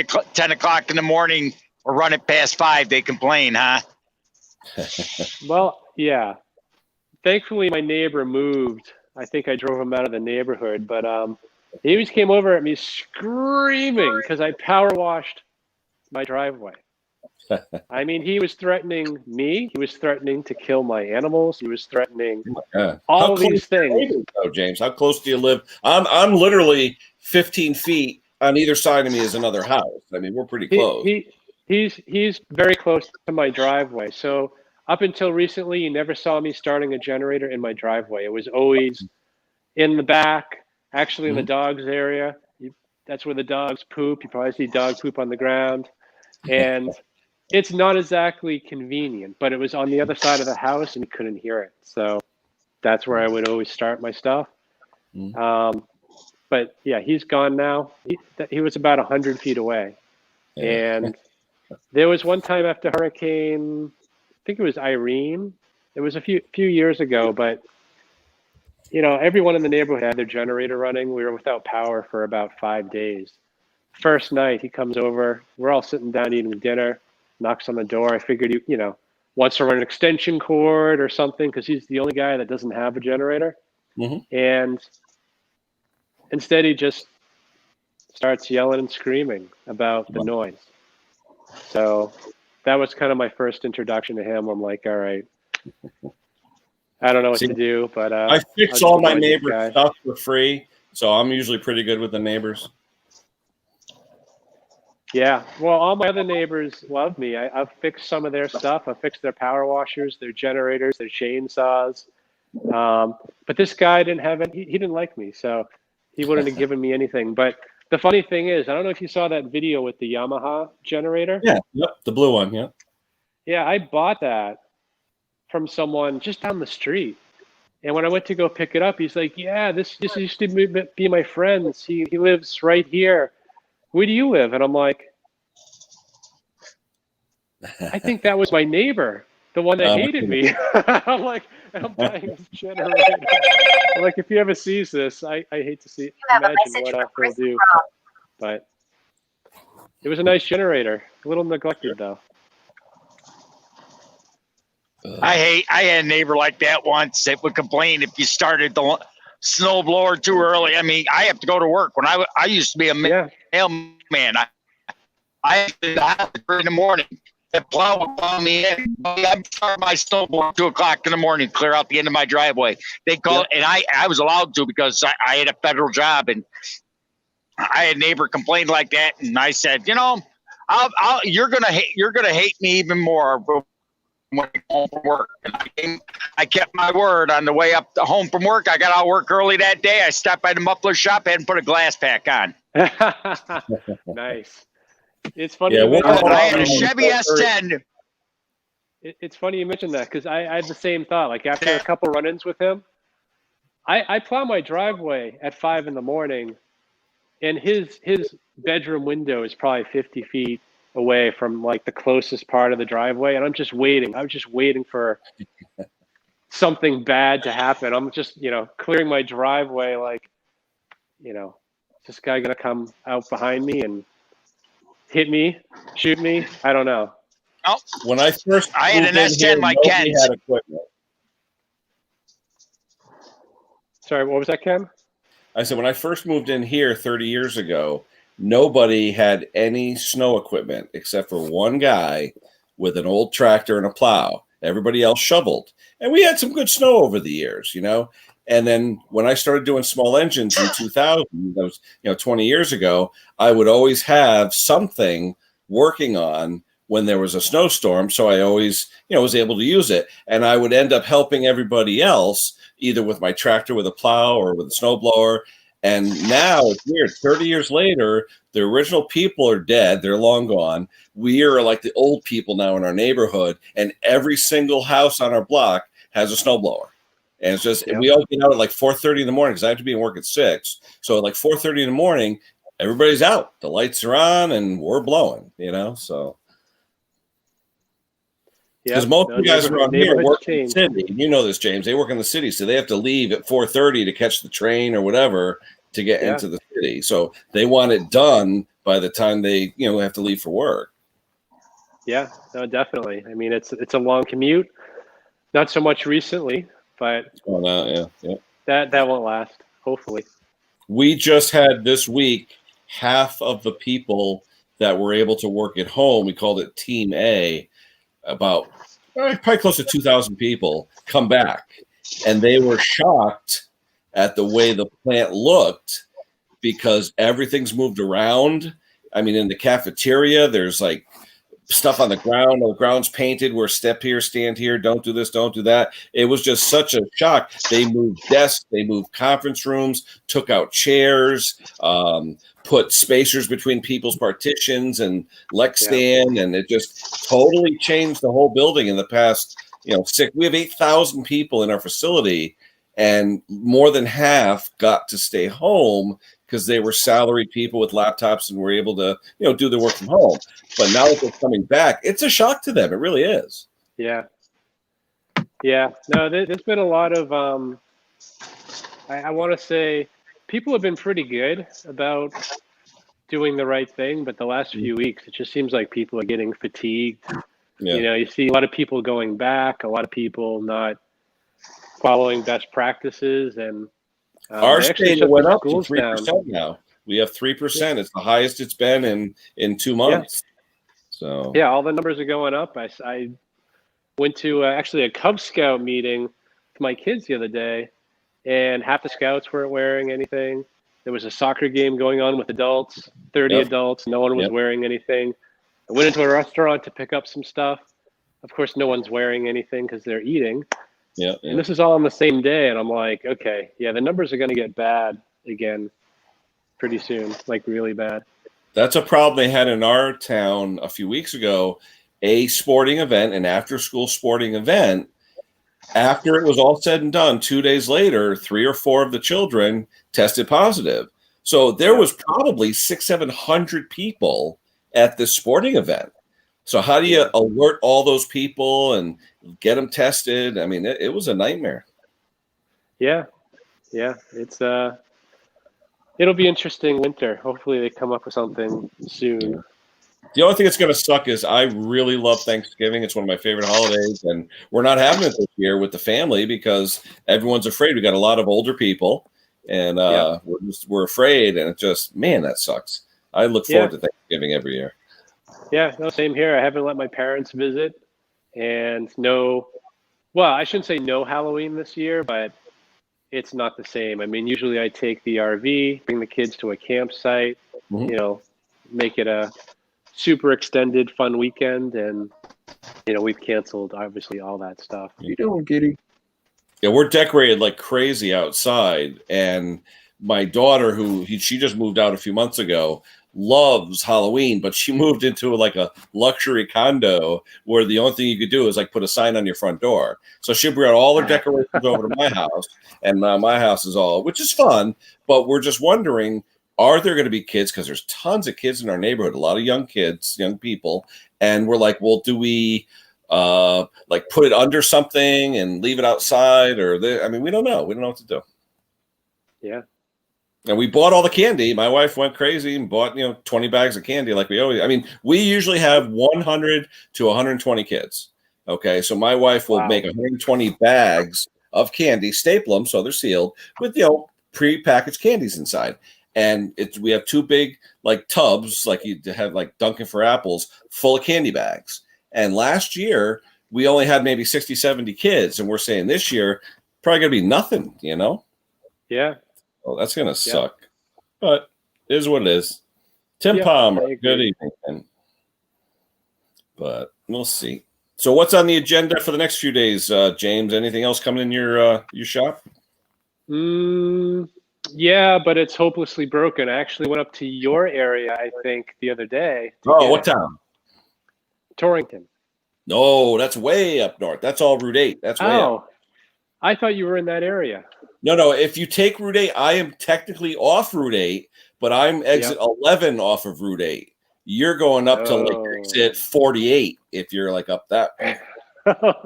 o'clock in the morning or run it past 5, they complain, huh? Well, yeah. Thankfully, my neighbor moved. I think I drove him out of the neighborhood, but he always came over at me screaming because I power washed my driveway. I mean, he was threatening me. He was threatening to kill my animals. He was threatening all these things. James, how close do you live? I'm literally 15 feet on either side of me is another house. I mean, we're pretty close. He's very close to my driveway. So up until recently, you never saw me starting a generator in my driveway. It was always in the back, actually in the dogs area. That's where the dogs poop. You probably see dog poop on the ground. And it's not exactly convenient, but it was on the other side of the house and you couldn't hear it. So that's where I would always start my stuff. But yeah, he's gone now. He was about 100 feet away. Yeah. And there was one time after Hurricane, I think it was Irene. It was a few years ago, but you know, everyone in the neighborhood had their generator running. We were without power for about 5 days. First night, he comes over. We're all sitting down eating dinner. Knocks on the door. I figured he, you know, wants to run an extension cord or something because he's the only guy that doesn't have a generator. And instead, he just starts yelling and screaming about the noise. So that was kind of my first introduction to him. I'm like, all right, I don't know what to do, but I fix all my neighbors' stuff for free, so I'm usually pretty good with the neighbors. Yeah, well, all my other neighbors love me. I've fixed some of their stuff. I've fixed their power washers, their generators, their chainsaws. But this guy didn't have it. He didn't like me, so he wouldn't have given me anything. But the funny thing is, I don't know if you saw that video with the Yamaha generator. Yeah, yep, the blue one, yeah. Yeah, I bought that from someone just down the street. And when I went to go pick it up, he's like, yeah, this used to be my friend's. He lives right here. Where do you live? And I'm like, I think that was my neighbor, the one that hated me. I'm like, I'm buying this generator. I'm like, if he ever sees this, I hate to see. Imagine what he'll do. But it was a nice generator. A little neglected though. I had a neighbor like that once that would complain if you started the snowblower too early. I mean, I have to go to work. When I used to be a mailman, I had to have in the morning. The plow would plow me in. I'm starting my snowblower at 2:00 in the morning, clear out the end of my driveway. They called, and I was allowed to because I had a federal job, and I had a neighbor complain like that, and I said, you know, you're gonna hate me even more when I go home from work. And I kept my word. On the way up home from work, I got out of work early that day. I stopped by the muffler shop, hadn't put a glass pack on. Nice. It's funny. Yeah, I had a Chevy S10. It's funny you mentioned that because I had the same thought. Like after a couple run-ins with him, I plow my driveway at 5 a.m, and his bedroom window is probably 50 feet away from like the closest part of the driveway, and I'm just waiting. I was just waiting for something bad to happen. I'm just, you know, clearing my driveway, like, you know, is this guy gonna come out behind me and hit me, shoot me? I don't know. Oh, when I had an S10 like Ken's. Had equipment. Sorry, what was that, Ken? I said when I first moved in here 30 years ago, nobody had any snow equipment except for one guy with an old tractor and a plow. Everybody else shoveled. And we had some good snow over the years, you know. And then when I started doing small engines in 2000, that was, you know, 20 years ago, I would always have something working on when there was a snowstorm. So I always, you know, was able to use it. And I would end up helping everybody else, either with my tractor with a plow or with a snowblower. And now it's weird. 30 years later, the original people are dead. They're long gone. We are like the old people now in our neighborhood. And every single house on our block has a snowblower. And it's just, we all get out at like 4:30 in the morning because I have to be in work at 6. So at like 4:30 in the morning, everybody's out. The lights are on and we're blowing, you know, so. Because most of the guys around here work in the city. You know this, James. They work in the city, so they have to leave at 4:30 to catch the train or whatever to get into the city. So they want it done by the time they, you know, have to leave for work. Yeah, no, definitely. I mean, it's a long commute. Not so much recently, but that won't last. Hopefully. We just had this week half of the people that were able to work at home. We called it Team A. About probably close to 2,000 people come back, and they were shocked at the way the plant looked because everything's moved around. I mean, in the cafeteria, there's like stuff on the ground. The ground's painted. We're step here, stand here. Don't do this. Don't do that. It was just such a shock. They moved desks. They moved conference rooms. Took out chairs. Put spacers between people's partitions and Lex stand, and it just totally changed the whole building in the past. We have 8,000 people in our facility, and more than half got to stay home because they were salaried people with laptops and were able to, do their work from home. But now that they're coming back, it's a shock to them. It really is. Yeah. Yeah. No, there's been a lot of, I want to say people have been pretty good about doing the right thing, but the last few weeks, it just seems like people are getting fatigued. Yeah. You see a lot of people going back, a lot of people not following best practices, and our state went up to 3% down. now. We have 3%. It's the highest it's been in 2 months. So yeah, all the numbers are going up. I went to actually a Cub Scout meeting with my kids the other day, and half the scouts weren't wearing anything. There was a soccer game going on with adults, 30 adults. No one was wearing anything. I went into a restaurant to pick up some stuff. Of course, no one's wearing anything because they're eating. Yeah. And this is all on the same day. And I'm like, okay, yeah, the numbers are going to get bad again pretty soon, like really bad. That's a problem they had in our town a few weeks ago. A sporting event, an after-school sporting event, after it was all said and done, 2 days later, 3 or 4 of the children tested positive. So there was probably 600-700 people at this sporting event. So how do you alert all those people and get them tested? I mean, it was a nightmare. Yeah. It's it'll be interesting winter. Hopefully they come up with something soon. The only thing that's going to suck is I really love Thanksgiving. It's one of my favorite holidays, and we're not having it this year with the family because everyone's afraid. We got a lot of older people, and we're afraid, and it just, man, that sucks. I look forward to Thanksgiving every year. Yeah, no, same here. I haven't let my parents visit, and I shouldn't say no Halloween this year, but it's not the same. I mean, usually I take the RV, bring the kids to a campsite, make it a super extended fun weekend, and we've canceled obviously all that stuff. You doing, Giddy? Yeah, we're decorated like crazy outside, and my daughter, she just moved out a few months ago, loves Halloween, but she moved into like a luxury condo where the only thing you could do is like put a sign on your front door. So she brought all her decorations over to my house, and my house is all, which is fun, but we're just wondering, are there going to be kids? Because there's tons of kids in our neighborhood, a lot of young kids, young people, and we're like, well, do we like put it under something and leave it outside, or we don't know. We don't know what to do. Yeah. And we bought all the candy. My wife went crazy and bought 20 bags of candy like we always. We usually have 100 to 120 kids. Okay, so my wife will make 120 bags of candy, staple them so they're sealed with pre-packaged candies inside. And we have 2 big like tubs, like you have like Dunkin' for apples, full of candy bags. And last year we only had maybe 60, 70 kids, and we're saying this year probably gonna be nothing. Yeah. Well, that's gonna suck, but it is what it is. Tim Palmer, good evening. But we'll see. So, what's on the agenda for the next few days, James? Anything else coming in your shop? Yeah, but it's hopelessly broken. I actually went up to your area, I think, the other day. What town? Torrington. No, that's way up north. That's all Route 8. That's way up. I thought you were in that area. No. If you take Route 8, I am technically off Route 8, but I'm exit 11 off of Route 8. You're going up to like exit 48 if you're like up that way.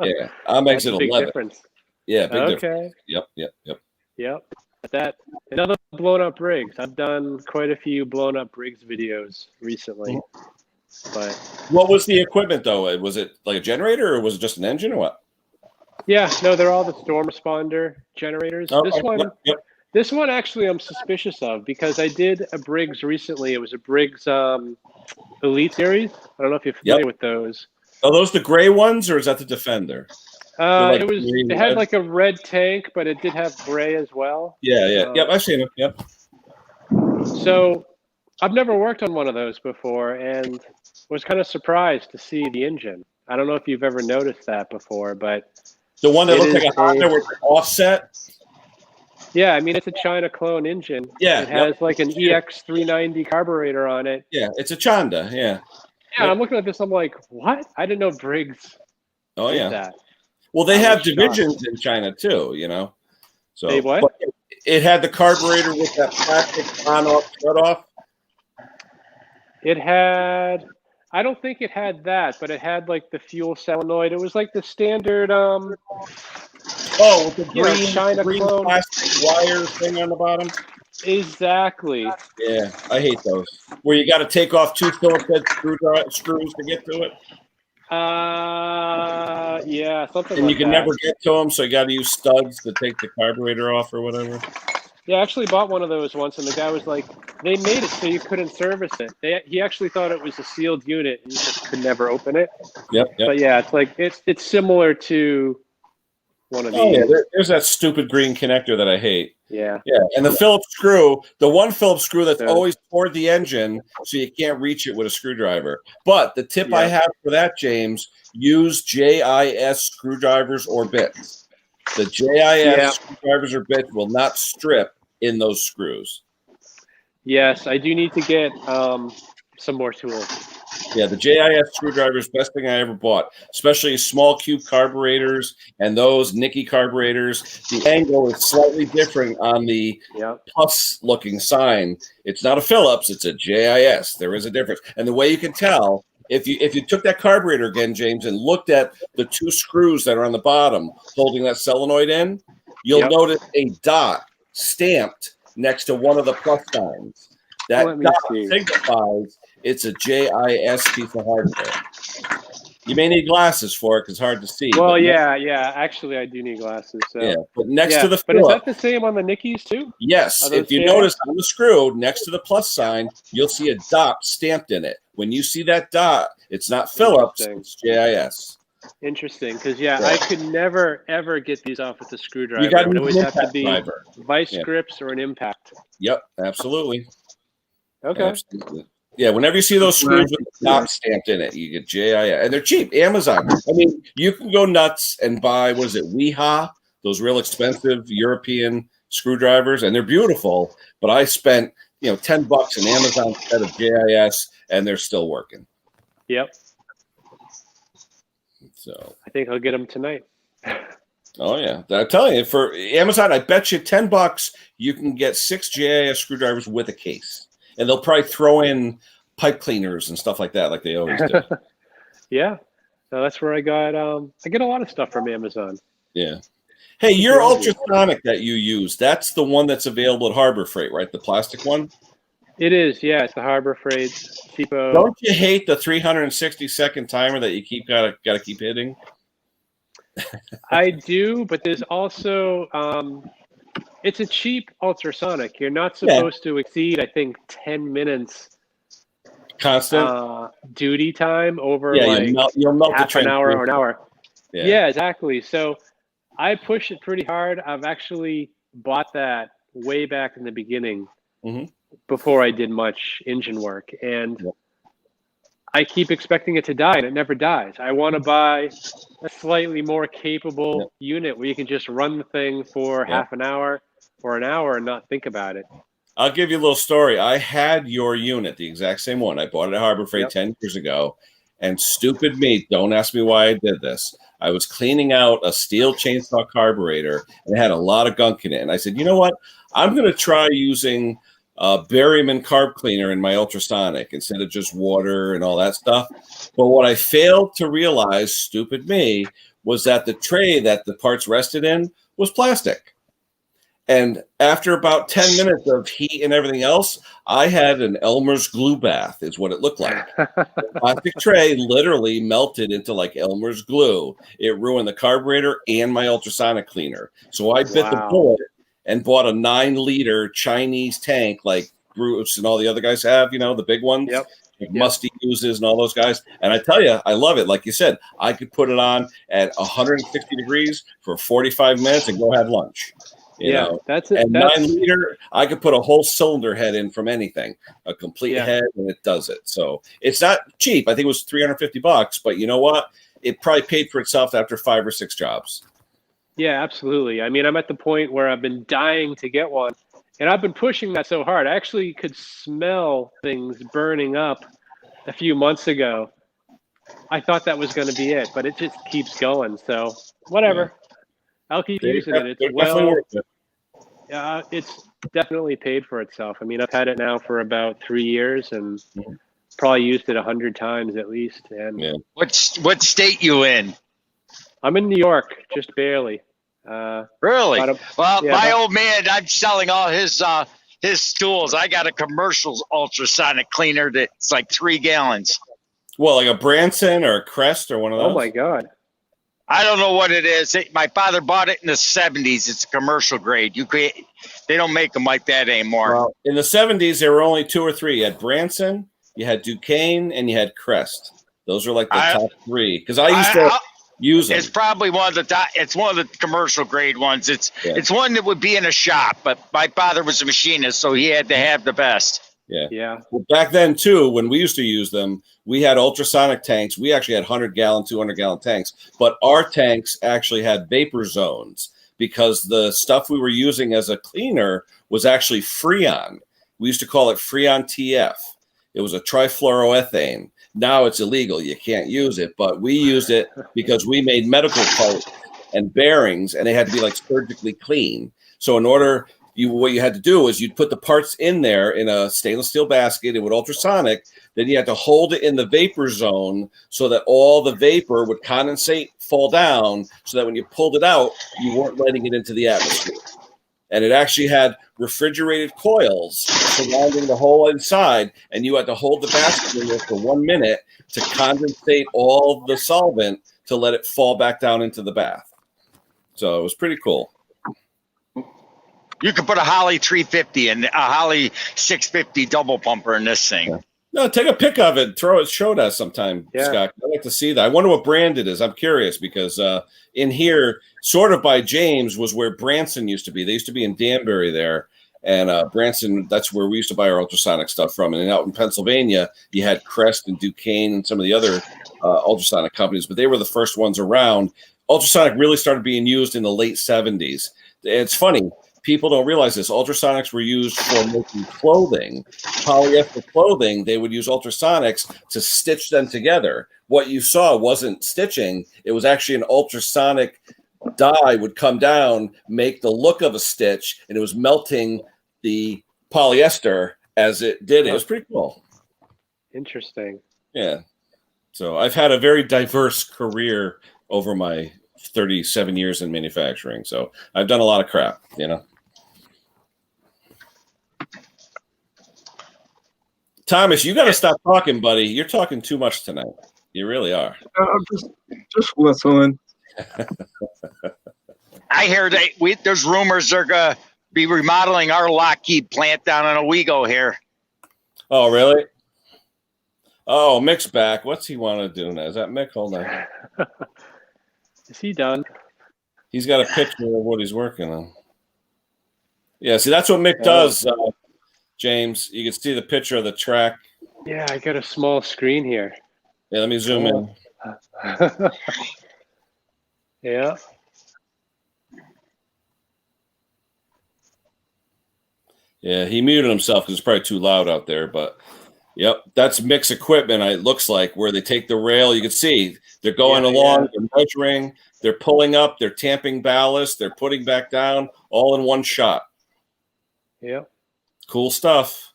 Yeah, I'm exit 11. Difference. Yeah, big difference. Yep. That another blown up rigs. I've done quite a few blown up rigs videos recently. But what was the equipment though? Was it like a generator or was it just an engine or what? Yeah, no, they're all the storm responder generators. This one actually I'm suspicious of because I did a Briggs recently. It was a Briggs Elite Series. I don't know if you're familiar with those. Are those the gray ones or is that the Defender? It had like a red tank, but it did have gray as well. Yeah. I've seen it. Yep. So I've never worked on one of those before, and was kind of surprised to see the engine. I don't know if you've ever noticed that before, but the one that looks like a Honda with offset. Yeah, I mean, it's a China clone engine. Yeah, it has like an EX390 carburetor on it. Yeah, it's a Chanda. Yeah. Yeah, I'm looking at this. I'm like, what? I didn't know Briggs did that. Well, they have divisions in China too, you know. So they what? It had the carburetor with that plastic on-off, shut-off. It had. I don't think it had that, but it had like the fuel solenoid. It was like the standard. With the green, China clone plastic wire thing on the bottom. Exactly. Yeah, I hate those. Where you got to take off 2 Phillips head screws to get to it. Yeah, something. And like you can that. never get to them, so you got to use studs to take the carburetor off or whatever. Yeah, I actually bought one of those once, and the guy was like, "They made it so you couldn't service it." He actually thought it was a sealed unit, and you just could never open it. Yep. But yeah, it's like it's similar to one of these. Oh yeah, there's that stupid green connector that I hate. Yeah. Yeah, and the Phillips screw, the one Phillips screw that's always toward the engine, so you can't reach it with a screwdriver. But the tip I have for that, James, use JIS screwdrivers or bits. The JIS screwdrivers or bits will not strip in those screws. Yes, I do need to get some more tools. Yeah, the JIS screwdriver is the best thing I ever bought, especially small cube carburetors and those Nicky carburetors. The angle is slightly different on the plus-looking sign. It's not a Phillips; it's a JIS. There is a difference, and the way you can tell if you took that carburetor again, James, and looked at the 2 screws that are on the bottom holding that solenoid in, you'll notice a dot stamped next to one of the plus signs. That dot signifies it's a JIS piece of hardware. You may need glasses for it because it's hard to see. Well, yeah. Actually, I do need glasses. So. Yeah, but next to the But is that the same on the Nickies too? Yes. If you notice on the screw next to the plus sign, you'll see a dot stamped in it. When you see that dot, it's not Phillips, it's JIS. Interesting, because I could never ever get these off with a screwdriver. You got to always have to be driver. vice grips or an impact. Yep, absolutely. Okay. Absolutely. Yeah, whenever you see those screws with the dot stamped in it, you get JIS, and they're cheap. Amazon. I mean, you can go nuts and buy Weha, those real expensive European screwdrivers, and they're beautiful. But I spent $10 in Amazon instead of JIS, and they're still working. Yep. So I think I'll get them tonight. Oh yeah, I'm telling you, for Amazon, I bet you $10 you can get 6 JIS screwdrivers with a case. And they'll probably throw in pipe cleaners and stuff like that, like they always do. Yeah, no, that's where I got. I get a lot of stuff from Amazon. Yeah. Hey, your ultrasonic that you use—that's the one that's available at Harbor Freight, right? The plastic one. It is. Yeah, it's the Harbor Freight cheapo. Don't you hate the 360-second timer that you gotta keep hitting? I do, but there's also. It's a cheap ultrasonic. You're not supposed to exceed, I think, 10 minutes constant duty time over you'll melt half an hour or an hour. Yeah, exactly. So I push it pretty hard. I've actually bought that way back in the beginning before I did much engine work. And I keep expecting it to die, and it never dies. I want to buy a slightly more capable unit where you can just run the thing for half an hour or an hour and not think about it. I'll give you a little story. I had your unit, the exact same one. I bought it at Harbor Freight 10 years ago, and stupid me, don't ask me why I did this. I was cleaning out a steel chainsaw carburetor, and it had a lot of gunk in it. And I said, you know what? I'm going to try using Berryman carb cleaner in my ultrasonic instead of just water and all that stuff. But what I failed to realize, stupid me, was that the tray that the parts rested in was plastic. And after about 10 minutes of heat and everything else, I had an Elmer's glue bath, is what it looked like. The plastic tray literally melted into like Elmer's glue. It ruined the carburetor and my ultrasonic cleaner. So I bit the bullet and bought a 9-liter Chinese tank like Bruce and all the other guys have, the big ones. Like Musty uses and all those guys. And I tell you, I love it. Like you said, I could put it on at 160 degrees for 45 minutes and go have lunch. You know, that's it. And 9-liter, I could put a whole cylinder head in from anything, a complete head, and it does it. So it's not cheap. I think it was $350, but you know what? It probably paid for itself after 5 or 6 jobs. Yeah, absolutely. I mean, I'm at the point where I've been dying to get one, and I've been pushing that so hard. I actually could smell things burning up a few months ago. I thought that was going to be it, but it just keeps going. So whatever. I'll keep using it. It's definitely paid for itself. I mean, I've had it now for about 3 years and probably used it 100 times at least. And what state you in? I'm in New York, just barely. Really? My old man, I'm selling all his stools. I got a commercial ultrasonic cleaner that's like 3 gallons. Well, like a Branson or a Crest or one of those? Oh my God. I don't know what it is. My father bought it in the 70s. It's a commercial grade. They don't make them like that anymore. Well, in the 70s, there were only 2 or 3. You had Branson, you had Duquesne, and you had Crest. Those are like the top 3. Because I used to use them. It's probably one of the top. It's one of the commercial grade ones. It's one that would be in a shop. But my father was a machinist, so he had to have the best. Yeah. Well, back then, too, when we used to use them, we had ultrasonic tanks. We actually had 100-gallon, 200-gallon tanks. But our tanks actually had vapor zones because the stuff we were using as a cleaner was actually Freon. We used to call it Freon TF. It was a trifluoroethane. Now it's illegal. You can't use it. But we used it because we made medical parts and bearings, and they had to be like surgically clean. So in order... what you had to do is you'd put the parts in there in a stainless steel basket. It would ultrasonic. Then you had to hold it in the vapor zone so that all the vapor would condensate, fall down, so that when you pulled it out, you weren't letting it into the atmosphere. And it actually had refrigerated coils surrounding the whole inside, and you had to hold the basket in there for 1 minute to condensate all the solvent to let it fall back down into the bath. So it was pretty cool. You could put a Holly 350 and a Holly 650 double pumper in this thing. No, take a pic of it. Show it us sometime, Scott. I'd like to see that. I wonder what brand it is. I'm curious because in here, sort of by James, was where Branson used to be. They used to be in Danbury there. And Branson, that's where we used to buy our ultrasonic stuff from. And then out in Pennsylvania, you had Crest and Duquesne and some of the other ultrasonic companies. But they were the first ones around. Ultrasonic really started being used in the late 70s. It's funny. People don't realize this. Ultrasonics were used for making clothing, polyester clothing. They would use ultrasonics to stitch them together. What you saw wasn't stitching. It was actually an ultrasonic dye would come down, make the look of a stitch, and it was melting the polyester as it did it. It was pretty cool. Interesting. Yeah. So I've had a very diverse career over my 37 years in manufacturing. So I've done a lot of crap, you know. Thomas, you got to stop talking, buddy. You're talking too much tonight. You really are. I'm just listening. I hear there's rumors they're going to be remodeling our Lockheed plant down in Owego here. Oh, really? Oh, Mick's back. What's he want to do now? Is that Mick? Hold on. Is he done? He's got a picture of what he's working on. Yeah, see, that's what Mick does, James. You can see the picture of the track. Yeah, I got a small screen here. Yeah, let me zoom in. Yeah. Yeah, he muted himself because it's probably too loud out there. But, yep, that's Mick's equipment, it looks like, where they take the rail. You can see they're going along, they're measuring, they're pulling up, they're tamping ballast, they're putting back down, all in one shot. Yep. Cool stuff.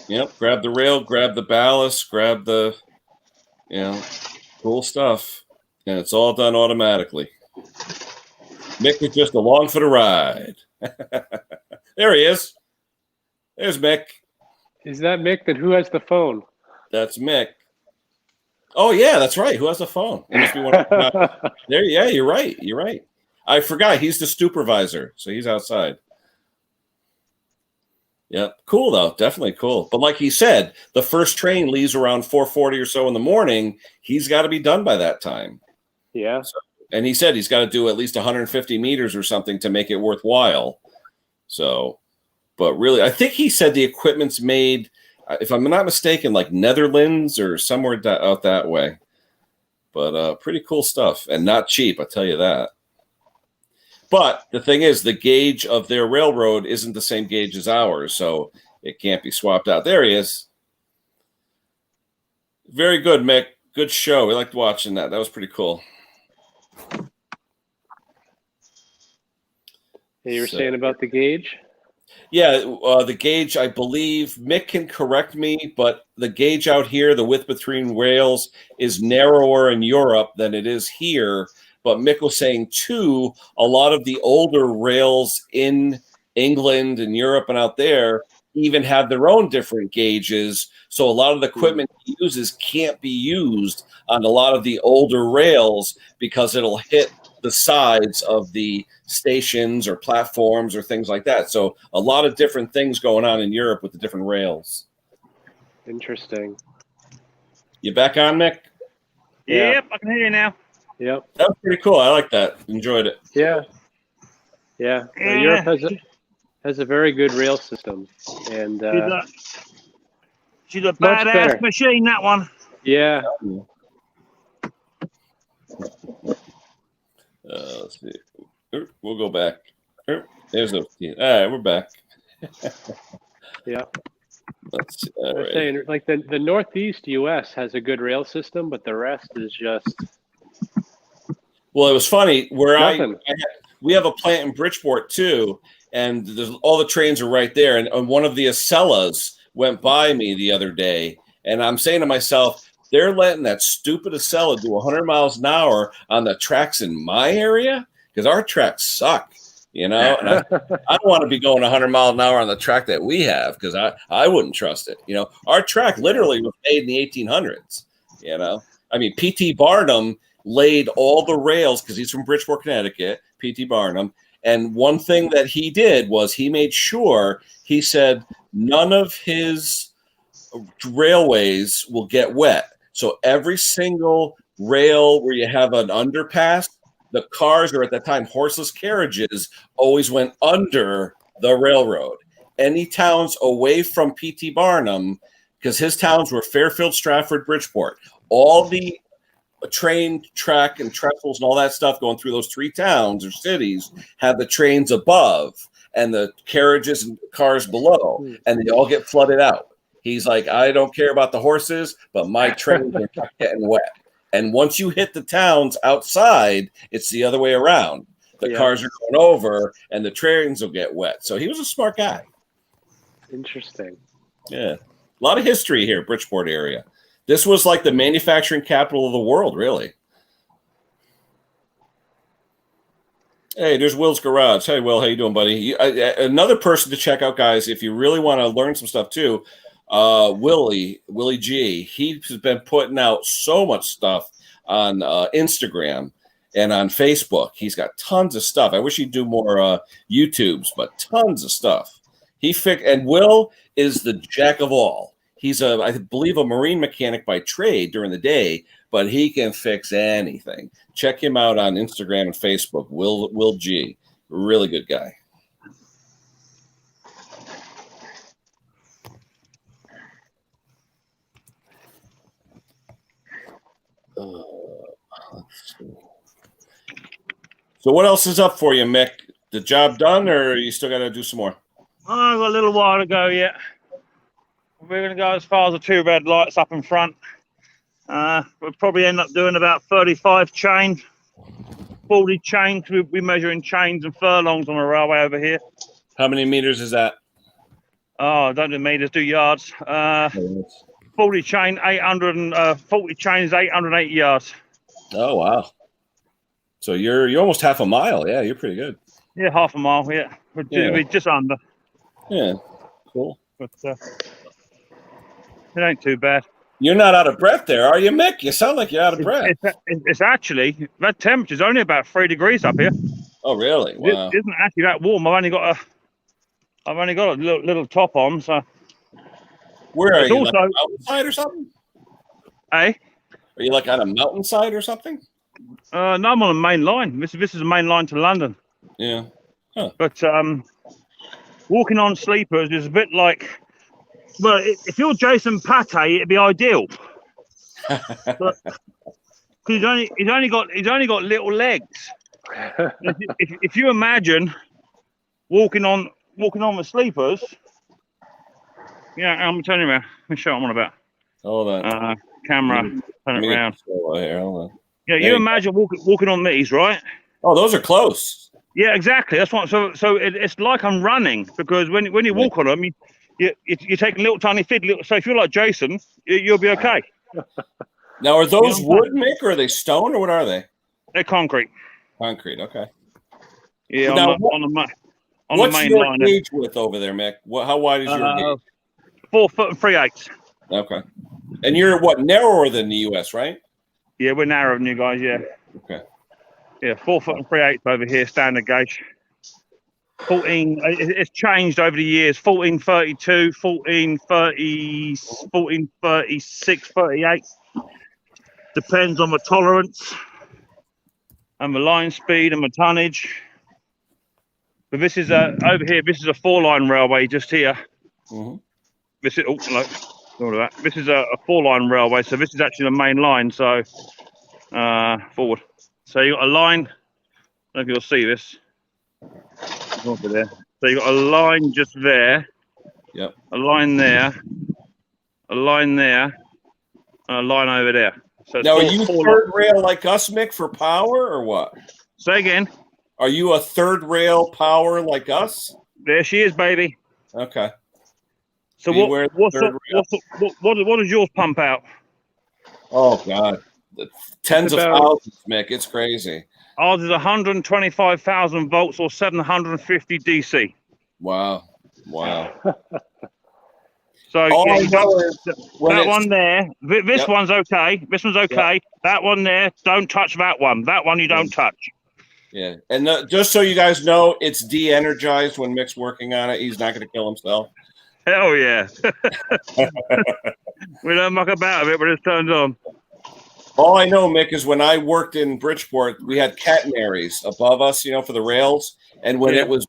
Yep, grab the rail, grab the ballast, grab the, cool stuff. And it's all done automatically. Mick is just along for the ride. There he is. There's Mick. Is that Mick? Then who has the phone? That's Mick. Oh, yeah, that's right. Who has the phone? It must be one of there. Yeah, you're right. You're right. I forgot. He's the supervisor, so he's outside. Yep. Cool, though. Definitely cool. But like he said, the first train leaves around 4:40 or so in the morning. He's got to be done by that time. Yeah. So And he said he's got to do at least 150 meters or something to make it worthwhile. So, but really, I think he said the equipment's made, if I'm not mistaken, like Netherlands or somewhere out that way. But pretty cool stuff and not cheap, I'll tell you that. But the thing is, the gauge of their railroad isn't the same gauge as ours, so it can't be swapped out. There he is. Very good, Mick. Good show. We liked watching that. That was pretty cool. You were saying about the gauge? Yeah, the gauge, I believe, Mick can correct me, but the gauge out here, the width between rails, is narrower in Europe than it is here. But Mick was saying, too, a lot of the older rails in England and Europe and out there even have their own different gauges. So a lot of the equipment he uses can't be used on a lot of the older rails because it'll hit the sides of the stations or platforms or things like that. So a lot of different things going on in Europe with the different rails. Interesting. You back on, Mick? Yeah. Yep, I can hear you now. Yep. That was pretty cool. I like that. Enjoyed it. Yeah. Yeah. Europe has a very good rail system, and she's a badass machine. That one. Yeah. Let's see. We'll go back. There's no. All right, we're back. Yeah. Let's see. I was saying, like the Northeast U.S. has a good rail system, but the rest is just. Well, it was funny where we have a plant in Bridgeport too, and all the trains are right there. And one of the Acellas went by me the other day, and I'm saying to myself, they're letting that stupid Acela do 100 miles an hour on the tracks in my area because our tracks suck, And I don't want to be going 100 miles an hour on the track that we have because I wouldn't trust it. Our track literally was made in the 1800s. I mean, P.T. Barnum laid all the rails because he's from Bridgeport, Connecticut, P.T. Barnum. And one thing that he did was he made sure, he said, none of his railways will get wet. So every single rail where you have an underpass, the cars, or at that time, horseless carriages, always went under the railroad. Any towns away from P.T. Barnum, because his towns were Fairfield, Stratford, Bridgeport, all the train track and trestles and all that stuff going through those three towns or cities had the trains above and the carriages and cars below, and they all get flooded out. He's like, I don't care about the horses, but my trains are not getting wet. And once you hit the towns outside, it's the other way around. The cars are going over and the trains will get wet. So he was a smart guy. Interesting. Yeah. A lot of history here, Bridgeport area. This was like the manufacturing capital of the world, really. Hey, there's Will's Garage. Hey, Will, how you doing, buddy? Another person to check out, guys, if you really want to learn some stuff too, Willie G. He's been putting out so much stuff on Instagram and on Facebook. He's got tons of stuff. I wish he'd do more YouTubes, but tons of stuff. And Will is the jack of all. He's I believe a marine mechanic by trade during the day, but he can fix anything. Check him out on Instagram and Facebook. Will G. Really good guy. Let's see. So what else is up for you, Mick? The job done, or you still got to do some more? Oh, I've got a little while to go yet. We're going to go as far as the two red lights up in front. We'll probably end up doing about 35 chain, 40 chain. We're measuring chains and furlongs on the railway over here. How many meters is that? Oh, don't do meters, do yards. 40 chain, 40 chain is 880 yards. Oh, wow. So you're almost half a mile. Yeah, you're pretty good. Yeah, half a mile, yeah. We're just under. Yeah, cool. But it ain't too bad. You're not out of breath there, are you, Mick? You sound like you're out of breath. It's actually, that temperature's only about 3 degrees up here. Oh, really? Wow. It isn't actually that warm. I've only got a little top on, so. Where are you? Also, like a mountainside or something? Eh? Are you like on a mountainside or something? No, I'm on the main line. This is the main line to London. Yeah. Huh. But walking on sleepers is a bit like, well, if you're Jason Pate, it'd be ideal. But he's only got little legs. if you imagine walking on the sleepers, yeah, I'm telling you, man. Let me show you what I'm on about. Hold on. Camera, turn it around. Here, hold on. Yeah, you imagine walking on these, right? Oh, those are close. Yeah, exactly. That's what. So it's like I'm running, because when you walk on them, you're taking little tiny feet. So if you're like Jason, you'll be okay. Now, are those wood, Mick, or are they stone, or what are they? They're concrete. Concrete. Okay. Yeah. Now, what's the main your line. gauge width over there, Mick? How wide is your gauge? 4 foot and 3/8. Okay. And you're what, narrower than the US, right? Yeah, we're narrower than you guys. Yeah. Okay. Yeah, 4 foot and 3/8 over here, standard gauge. 14. It's changed over the years. 1432, 1430, 1436, 38. Depends on the tolerance and the line speed and the tonnage. But this is over here. This is a 4-line railway just here. Mm-hmm. This is all of that. This is a 4-line railway, so this is actually the main line. So forward. So you got a line. I don't know if you'll see this. Over there. So you got a line just there. Yep. A line there. A line there. And a line over there. So now, are you third rail like us, Mick, for power, or what? Say again. Are you a third rail power like us? There she is, baby. Okay. So what does yours pump out? Oh God, tens of thousands, Mick. It's crazy. Ours is 125,000 volts or 750 DC. Wow. So that one there. This one's okay. This one's okay. Yep. That one there. Don't touch that one. That one you don't touch. Yeah, and just so you guys know, it's de-energized when Mick's working on it. He's not going to kill himself. Hell yeah. We don't muck about it, but it's turned on. All I know, Mick, is when I worked in Bridgeport, we had catenaries above us, for the rails. And when it was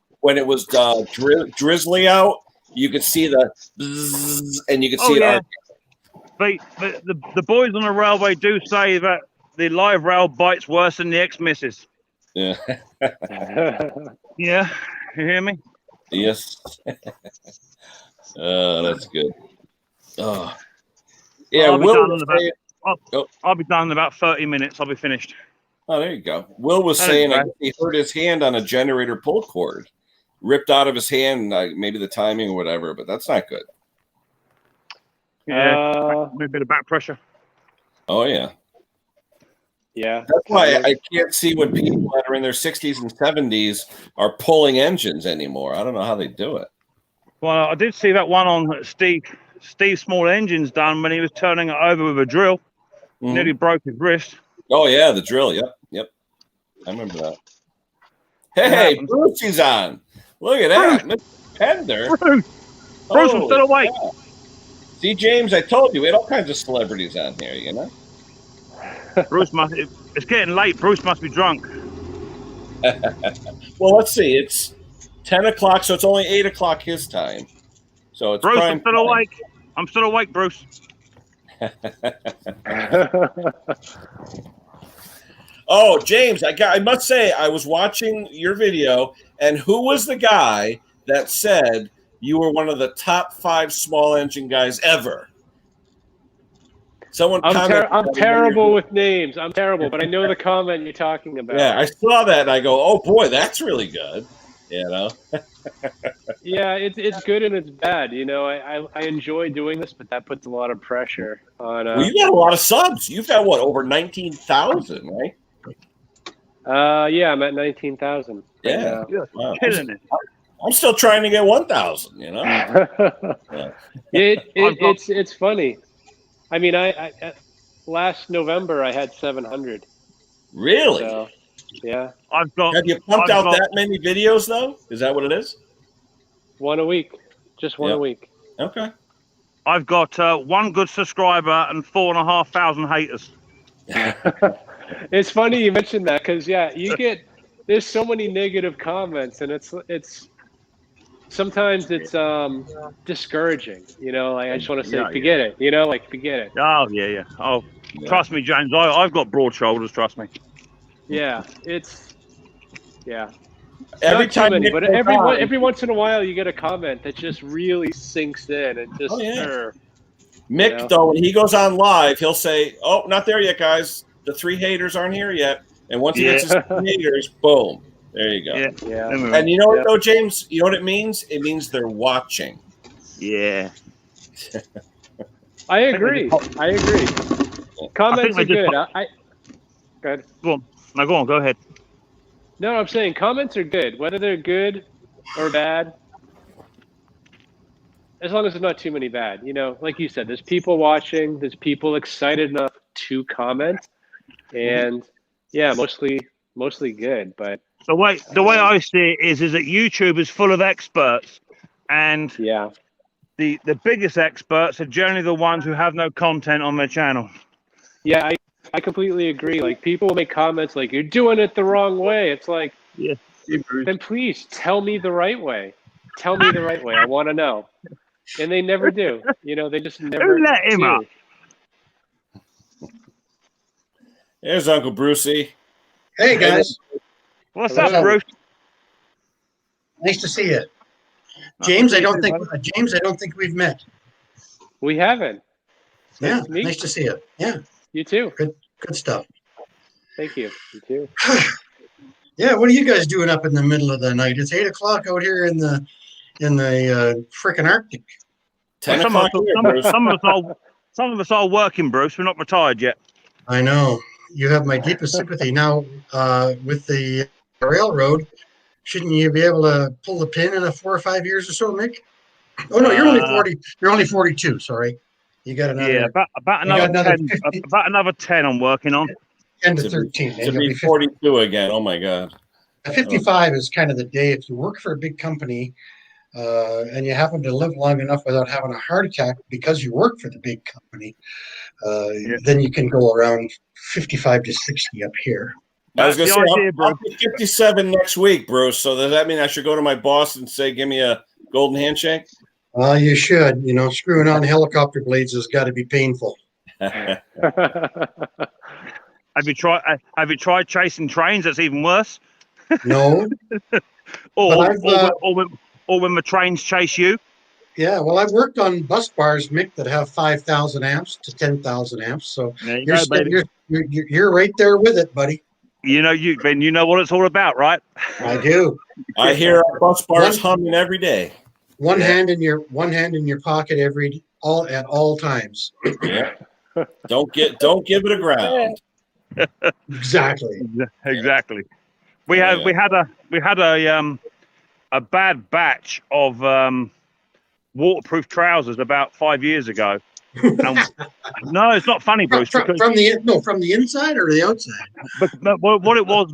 drizzly out, you could see the bzzz, and you could see it. The boys on the railway do say that the live rail bites worse than the ex-missus. Yeah. Yeah, you hear me? Yes. That's good. Oh, yeah. I'll be done in about 30 minutes. I'll be finished. Oh, there you go. Will was saying he hurt his hand on a generator pull cord, ripped out of his hand, maybe the timing or whatever, but that's not good. Yeah, a bit of back pressure. Oh, yeah. Yeah. That's why I can't see when people that are in their 60s and 70s are pulling engines anymore. I don't know how they do it. Well, I did see that one on Steve Small Engines done when he was turning it over with a drill. Mm-hmm. Nearly broke his wrist. Oh, yeah, the drill. Yep. I remember that. Hey, Bruce is on. Look at that. Mr. Pender. Bruce, I'm still awake. Yeah. See, James, I told you, we had all kinds of celebrities on here, Bruce it's getting late. Bruce must be drunk. Well, let's see. It's 10 o'clock, so it's only 8 o'clock his time. So it's Bruce, I'm still awake. I'm still awake, Bruce. Oh, James, I must say, I was watching your video, and who was the guy that said you were one of the top 5 small engine guys ever? Someone I'm terrible with names. I'm terrible, but I know the comment you're talking about. Yeah, I saw that, and I go, oh, boy, that's really good. Yeah, it's good and it's bad. I enjoy doing this, but that puts a lot of pressure on. Well, you got a lot of subs. You've got what, over 19,000, right? Yeah, I'm at 19,000. Yeah, wow. Killing it. I'm still trying to get 1,000. Yeah. It's funny. I mean, I last November I had 700. Really? So, yeah. Have you pumped out that many videos though? Is that what it is? One a week, just one a week. Okay. I've got 1 good subscriber and 4,500 haters. It's funny you mentioned that because there's so many negative comments, and it's sometimes it's discouraging. Like I just want to say, forget it. Forget it. Oh yeah. Oh, trust me, James. I've got broad shoulders. Trust me. Yeah, it's Every not too time many, Nick but goes on, every once in a while you get a comment that just really sinks in and just. Mick, though, when he goes on live, he'll say, "Oh, not there yet, guys. The 3 haters aren't here yet." And once he gets his 3 haters, boom, there you go. Yeah. And you know what, though, James? You know what it means? It means they're watching. Yeah. I agree. Comments are good. Go ahead. Go on. No, go on. Go ahead. No, I'm saying comments are good, whether they're good or bad. As long as there's not too many bad, like you said, there's people watching, there's people excited enough to comment, and mostly good. But the way I see it is that YouTube is full of experts, and the biggest experts are generally the ones who have no content on their channel. Yeah, I completely agree. Like, people will make comments like, "You're doing it the wrong way." It's like, then please tell me the right way. Tell me the right way. I want to know. And they never do. They just never let him do. up. There's Uncle Brucey. Hey, guys. What's up, Bruce? Nice to see you. James, I don't think we've met. We haven't. Yeah, nice to see you. Yeah. You too. Good stuff. Thank you. You too. Yeah, what are you guys doing up in the middle of the night? It's 8 o'clock out here in the frickin' Arctic. 10 some o'clock. Some of us are working, Bruce. We're not retired yet. I know. You have my deepest sympathy. Now, with the railroad, shouldn't you be able to pull the pin in 4 or 5 years or so, Mick? Oh no, you're only 40. You're only 42. Sorry, you got another. About another 10. About another 10 I'm working on. 10 to 13. To be 42 again. Oh my God. 55 is kind of the day if you work for a big company. And you happen to live long enough without having a heart attack because you work for the big company, then you can go around 55 to 60 up here. I was going to say, I'll be 57 next week, Bruce. So does that mean I should go to my boss and say, give me a golden handshake? Well, you should. Screwing on helicopter blades has got to be painful. Have you tried chasing trains? That's even worse. No. or when the trains chase you. Yeah, well, I've worked on bus bars, Mick, that have 5,000 amps to 10,000 amps. So you're right there with it, buddy. You know what it's all about, right? I do. I hear our bus bars humming every day. One hand in your pocket at all times. Yeah. Don't give it a ground. Exactly. We had a bad batch of waterproof trousers about 5 years ago. No, it's not funny, Bruce. From the inside or the outside? But what it was,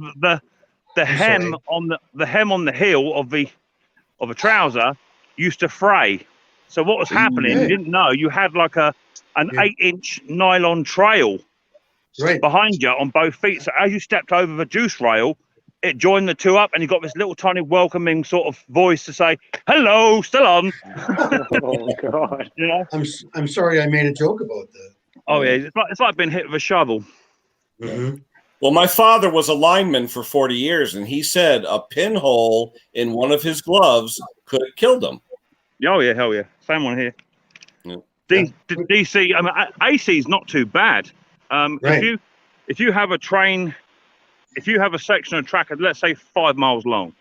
the hem on the heel of a trouser used to fray. So what was happening? You didn't know. You had like an 8-inch nylon trail behind you on both feet. So as you stepped over the juice rail, it joined the two up, and you got this little tiny welcoming sort of voice to say, "Hello, still on." Oh God! I'm sorry I made a joke about that. Oh yeah, it's like being hit with a shovel. Mm-hmm. Well, my father was a lineman for 40 years, and he said a pinhole in one of his gloves could have killed him. Oh yeah, hell yeah, same one here. Yeah. DC, I mean, AC is not too bad. If you have a train. If you have a section of track, let's say 5 miles long,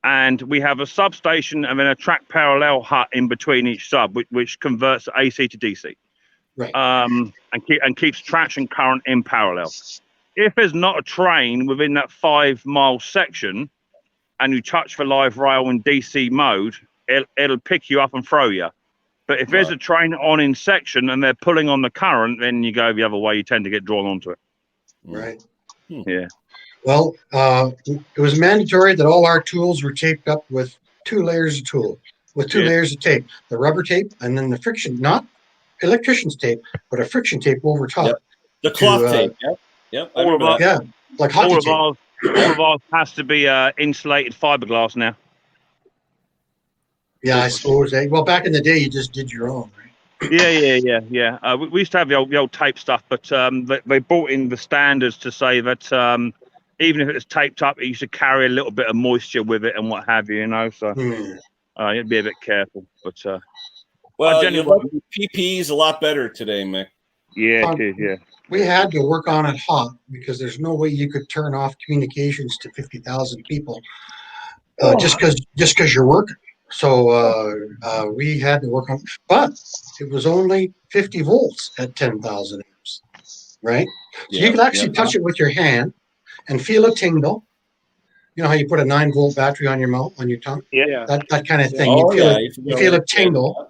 and we have a substation and then a track parallel hut in between each sub, which converts AC to DC, and keeps traction current in parallel. If there's not a train within that 5 mile section, and you touch the live rail in DC mode, it'll pick you up and throw you. But if there's a train on in section and they're pulling on the current, then you go the other way. You tend to get drawn onto it. Right. Yeah. Well, it was mandatory that all our tools were taped up with 2 layers of layers of tape, the rubber tape and then the friction, not electrician's tape, but a friction tape over top. Yep. The cloth tape. Yep. I All of remember our, that. Yeah, like hockey all of tape. all of ours has to be insulated fiberglass now. Yeah, I suppose. Well, back in the day, you just did your own, right? Yeah. We used to have the old tape stuff, but they brought in the standards to say that even if it was taped up, it used to carry a little bit of moisture with it and what have you, So you'd be a bit careful. But well, you like PPE's a lot better today, Mick. Yeah, it is. Yeah. We had to work on it hot because there's no way you could turn off communications to 50,000 people just because you're working. So we had to work on, but it was only 50 volts at 10,000 amps, right? So you could actually touch it with your hand and feel a tingle. You know how you put a 9-volt battery on your mouth, on your tongue? Yeah. That kind of thing. Oh, you feel a tingle.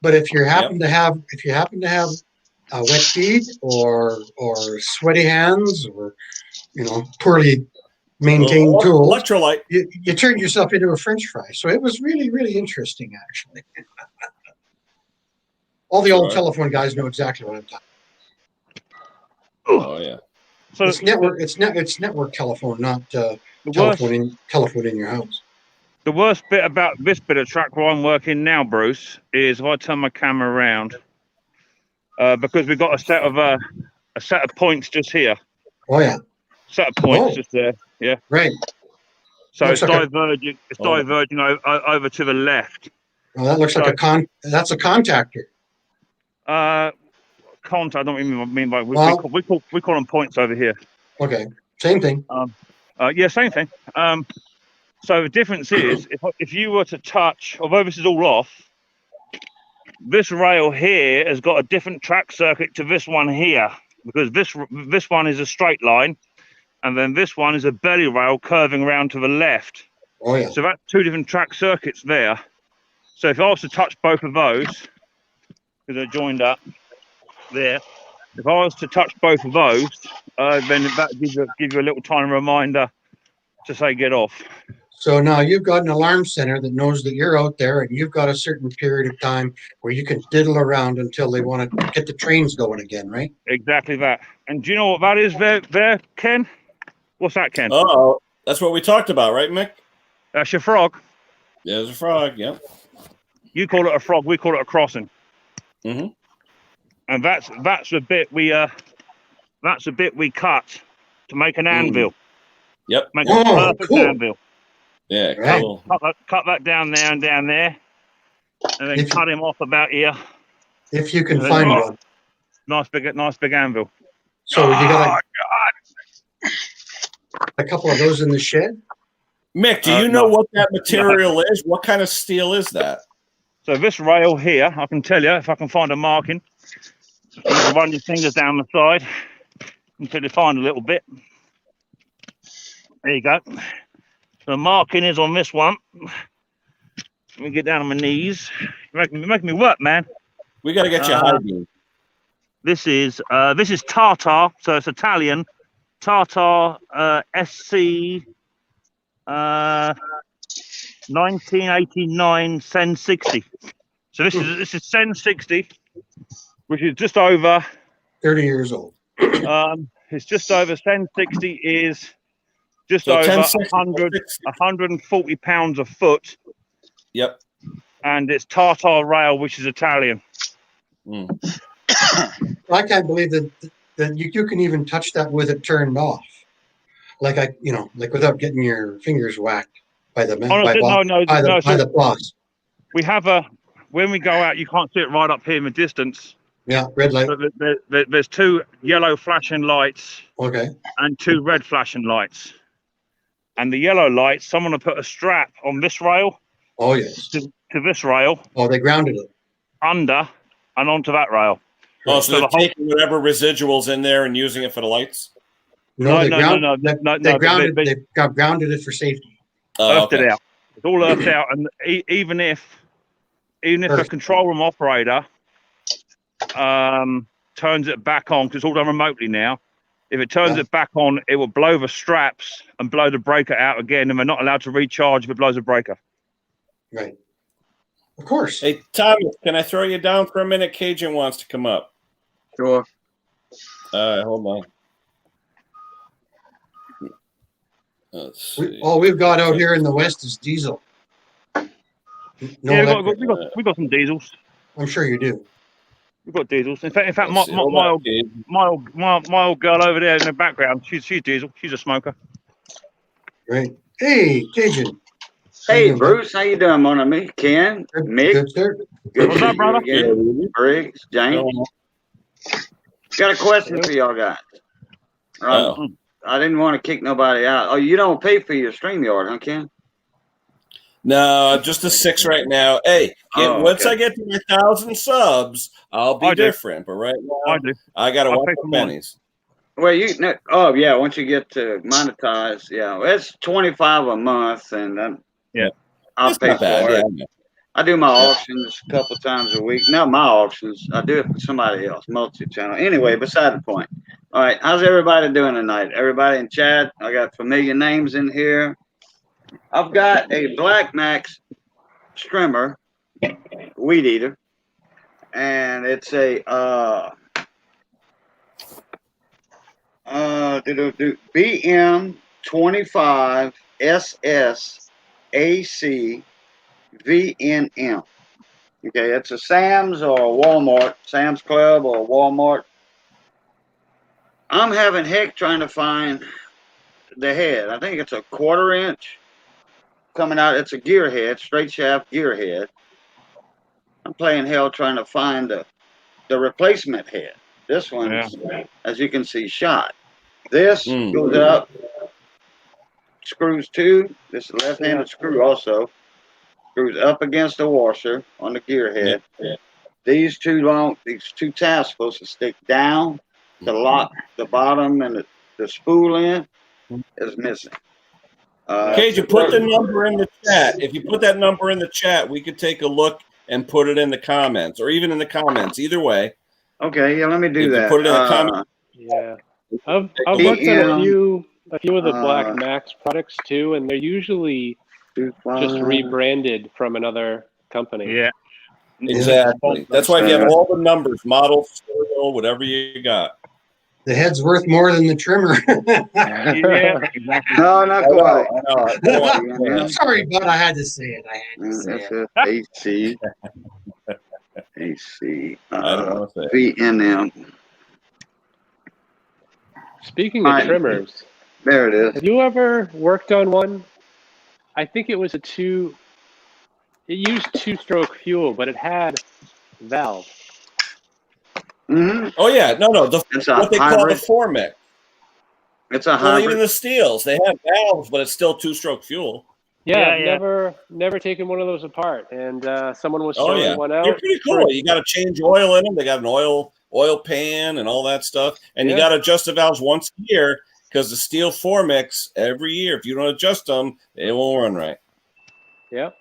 But if you happen to have a wet feet or sweaty hands or poorly maintained tools, electrolyte, you turned yourself into a French fry. So it was really, really interesting, actually. All the old telephone guys know exactly what I'm talking about. Oh yeah. So it's network telephone, not telephone in your house. The worst bit about this bit of track where I'm working now, Bruce, is if I turn my camera around, because we've got a set of points just here. Oh yeah. Set of points just there. Yeah. Right. So it's diverging. It's diverging over to the left. Well, that looks like that's a contactor. Contact. I don't even mean by we call them points over here. Okay. Same thing. Yeah, same thing. So the difference is if you were to touch, although this is all off, this rail here has got a different track circuit to this one here, because this one is a straight line, and then this one is a belly rail curving around to the left. Oh yeah. So that's two different track circuits there. So if I was to touch both of those, because they're joined up there, if I was to touch both of those, then that give you a little tiny reminder to say get off. So now you've got an alarm center that knows that you're out there, and you've got a certain period of time where you can diddle around until they want to get the trains going again, right? Exactly that. And do you know what that is there, Ken? What's that, Ken? Oh, that's what we talked about, right, Mick? That's your frog. Yeah, there's a frog. Yep. You call it a frog. We call it a crossing. Mm-hmm. And that's the bit we cut to make an anvil. Yep. Make a perfect anvil. Yeah, cool. Cut that down there and down there, and then cut him off about here. If you can find one. Nice big anvil. So you got a couple of those in the shed? Mick, do you know what that material is? What kind of steel is that? So this rail here, I can tell you if I can find a marking. You can run your fingers down the side until you find a little bit. There you go. The marking is on this one. Let me get down on my knees. You're making me work, man. We got to get you high beam. This is Tartar, so it's Italian. Tartar SC 1989 Sen 60. So this is Sen 60, which is just over 30 years old. It's just over Sen 60 is just over 140 pounds a foot. Yep. And it's Tartar rail, which is Italian. I can't believe that you can even touch that with it turned off, like without getting your fingers whacked by the boss. We have when we go out, you can't see it right up here in the distance. Yeah, red light. There's two yellow flashing lights. Okay. And two red flashing lights. And the yellow lights, someone will put a strap on this rail. Oh yes. To this rail. Oh, they grounded it under and onto that rail. Oh, so they're taking whatever residuals in there and using it for the lights? No. They grounded it for safety. Earthed it out. It's all earthed out, and even if a control room operator turns it back on, because it's all done remotely now. If it turns it back on, it will blow the straps and blow the breaker out again, and they're not allowed to recharge if it blows a breaker. Right. Of course. Hey, Tommy, can I throw you down for a minute? Cajun wants to come up. Sure. All right, hold on. Let's see. All we've got out here in the West is diesel. No Yeah, electric. we got some diesels. I'm sure you do. We've got diesels. In fact, Let's see. Hold on, Gabe. my old girl over there in the background, she's diesel. She's a smoker. Right. Hey, Cajun. Hey, Bruce, how you doing, mon ami? Ken, Good, Mick, good, sir. good What's to up, see brother? you again. Briggs, James. Got a question for y'all guys. Oh. I didn't want to kick nobody out. Oh, you don't pay for your StreamYard, huh, Ken? No, just a 6 right now. Hey, once okay. I get to 1,000 subs, I'll be different. But right now, I got to watch the pennies. Well, once you get to monetize, it's $25 a month, and then I'll It's pay not for bad. it. Yeah. I do my auctions a couple times a week. Not my auctions. I do it for somebody else, multi-channel. Anyway, beside the point. All right, how's everybody doing tonight? Everybody in chat? I got familiar names in here. I've got a Black Max Strimmer, weed eater, and it's a BM25 SS AC VNM. Okay, it's a Sam's or a Walmart, Sam's Club or Walmart. I'm having heck trying to find the head. I think it's a 1/4 inch coming out. It's a gear head, straight shaft gear head. I'm playing hell trying to find the replacement head. This one's, as you can see, shot. This goes up, screws 2. This is a left-handed screw also. Screws up against the washer on the gear head. These two tabs supposed to stick down to lock the bottom, and the spool in is missing. Cajun, put the number in the chat. If you put that number in the chat, we could take a look and put it in the comments, or even in the comments. Either way. Okay, let me do that. Put it in the comments. Yeah, I've looked at a few of the Black Max products too, and they're usually just rebranded from another company. Yeah, exactly. That's why if you have all the numbers, model, serial, whatever you got. The head's worth more than the trimmer. No, not quite. I'm sorry, but I had to say it. AC. AC. VNM. Speaking of trimmers, there it is. Have you ever worked on one? I think it was it used 2-stroke fuel, but it had valve. Oh yeah, no, what they call the 4-mix. It's a hybrid. Even the steels, they have valves, but it's still 2-stroke fuel. Yeah, never taken one of those apart, and someone was throwing one out. They're pretty cool. You got to change oil in them. They got an oil pan and all that stuff, and you got to adjust the valves once a year because the steel 4-mix every year. If you don't adjust them, they won't run right. Yep.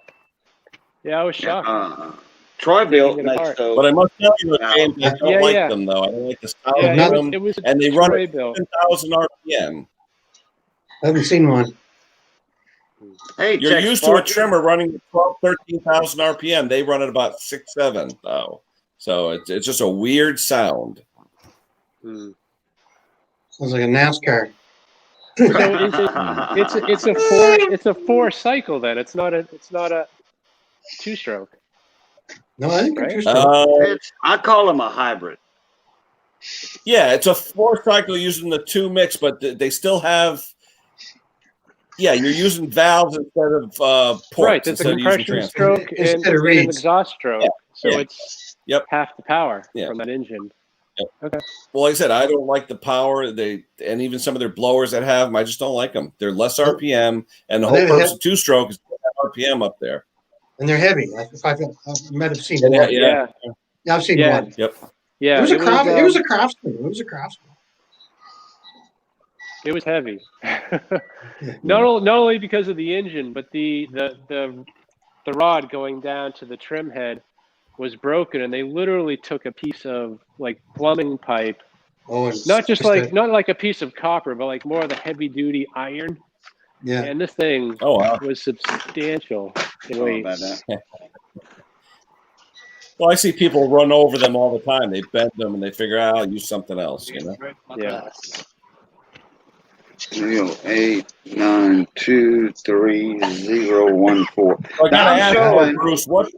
Yeah, I was shocked. Troy built makes those. But I must tell you, James, I don't like them though. I don't like the style of them, and they run at 10,000 RPM. I haven't seen one. Hey, you're used to a trimmer running at 12,000, 13,000 RPM. They run at about 6,700 though. So it's just a weird sound. Sounds like a NASCAR. So it's a 4-cycle then. It's not a 2-stroke. No, I think right? I call them a hybrid. Yeah, it's a 4-cycle using the 2-mix, but they still have. Yeah, you're using valves instead of ports. Right, there's a compression stroke and an exhaust stroke. Yeah. So it's half the power from that engine. Yep. Okay. Well, like I said, I don't like the power. And even some of their blowers that have them, I just don't like them. They're less RPM, and the whole purpose of 2-stroke is to have RPM up there. And they're heavy. I might have seen one. Yeah, I've seen one. Yep. Yeah. It was a Craftsman. It was a Craftsman. It was heavy. not only because of the engine, but the rod going down to the trim head was broken, and they literally took a piece of like plumbing pipe. Not like a piece of copper, but like more of the heavy duty iron. Yeah. And this thing was substantial in weight. Well, I see people run over them all the time. They bend them and they figure out I'll use something else, you know? Yeah. 0892314. So I Now gotta I'm ask showing. Bruce, what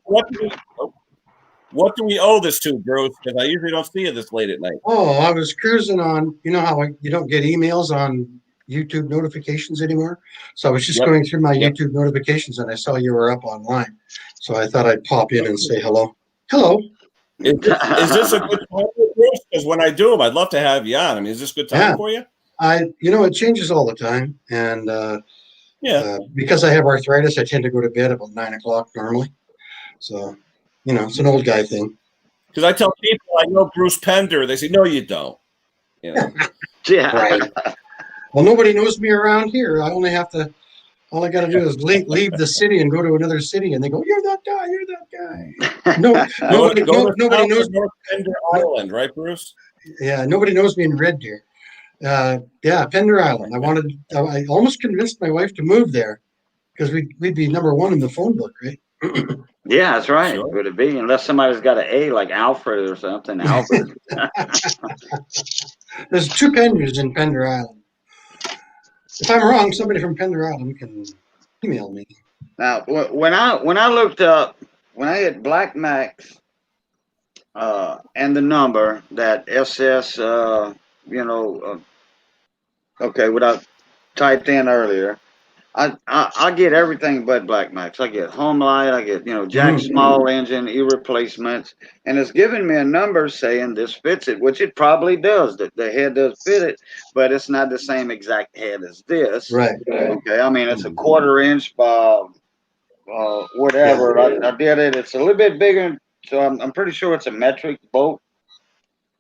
do we owe this to, Bruce? Because I usually don't see you this late at night. Oh, I was cruising on, you know how you don't get emails on YouTube notifications anymore? So I was just going through my YouTube notifications and I saw you were up online. So I thought I'd pop in and say hello. Hello. Is this a good time, Bruce? Because when I do them, I'd love to have you on. I mean, is this a good time for you? It changes all the time. And because I have arthritis, I tend to go to bed about 9 o'clock normally. So, it's an old guy thing. Because I tell people I know Bruce Pender, they say, no, you don't. Yeah. Right. Well, nobody knows me around here. All I got to do is leave the city and go to another city, and they go, "You're that guy. You're that guy." Nobody knows North Pender Island, right, Bruce? Yeah, nobody knows me in Red Deer. Pender Island. I almost convinced my wife to move there because we'd be number one in the phone book, right? Yeah, that's right. Sure. Would it be? Unless somebody's got an A like Alfred or something. Albert. There's 2 Penders in Pender Island. If I'm wrong, somebody from Pender Island can email me. Now, when I looked up, when I hit Black Max and the number that SS, what I typed in earlier, I get everything but Black Max. I get Home Light, I get Jack Small engine, e-replacements, and it's giving me a number saying this fits it, which it probably does. The head does fit it, but it's not the same exact head as this. Right. Okay. I mean, it's a 1/4 inch by whatever. Yeah. I did it. It's a little bit bigger, so I'm pretty sure it's a metric bolt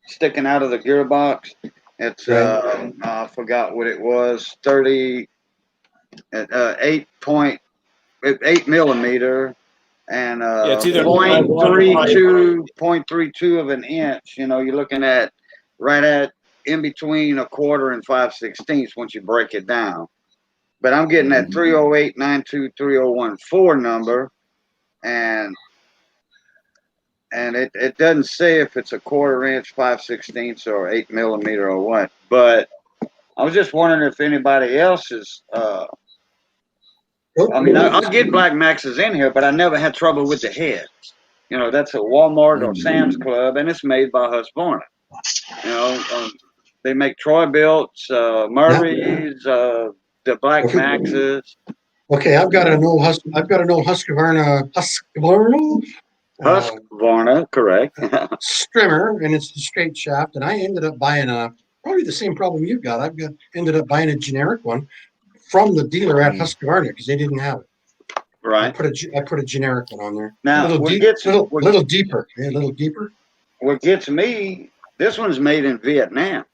sticking out of the gearbox. It's I forgot what it was. 8 millimeter and it's either 0.32 of an inch. You're looking at right at in between 1/4 and 5/16 once you break it down. But I'm getting that 308-923014 number, and it doesn't say if it's a 1/4 inch, 5/16 or 8 millimeter or what. But I was just wondering if anybody else is. I mean, I'll get Black Maxes in here, but I never had trouble with the heads. That's a Walmart or Sam's Club, and it's made by Husqvarna. They make Troy-Builts, Murray's, the Black Maxes. Okay, I've got an old Husqvarna. Husqvarna, correct. Strimmer, and it's the straight shaft. And I ended up buying probably the same problem you got. Ended up buying a generic one from the dealer at Husqvarna because they didn't have it. Right. I put a generic one on there. Now, a little deeper. Yeah, a little deeper. What gets me, this one's made in Vietnam.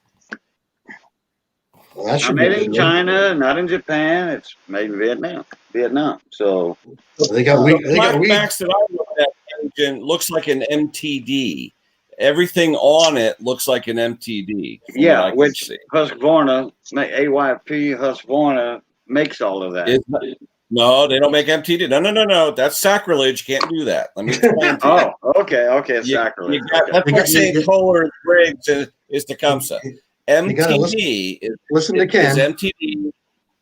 Well, that not made in China, not in Japan. It's made in Vietnam. So they got Black Max that I looked at engine looks like an MTD. Everything on it looks like an MTD. Yeah, which Husqvarna, AYP Husqvarna makes all of that. No, they don't make MTD. No. That's sacrilege. Can't do that. Let me explain to you. Oh, okay. It's sacrilege. That's like saying Kohler and Briggs is Tecumseh. MTD is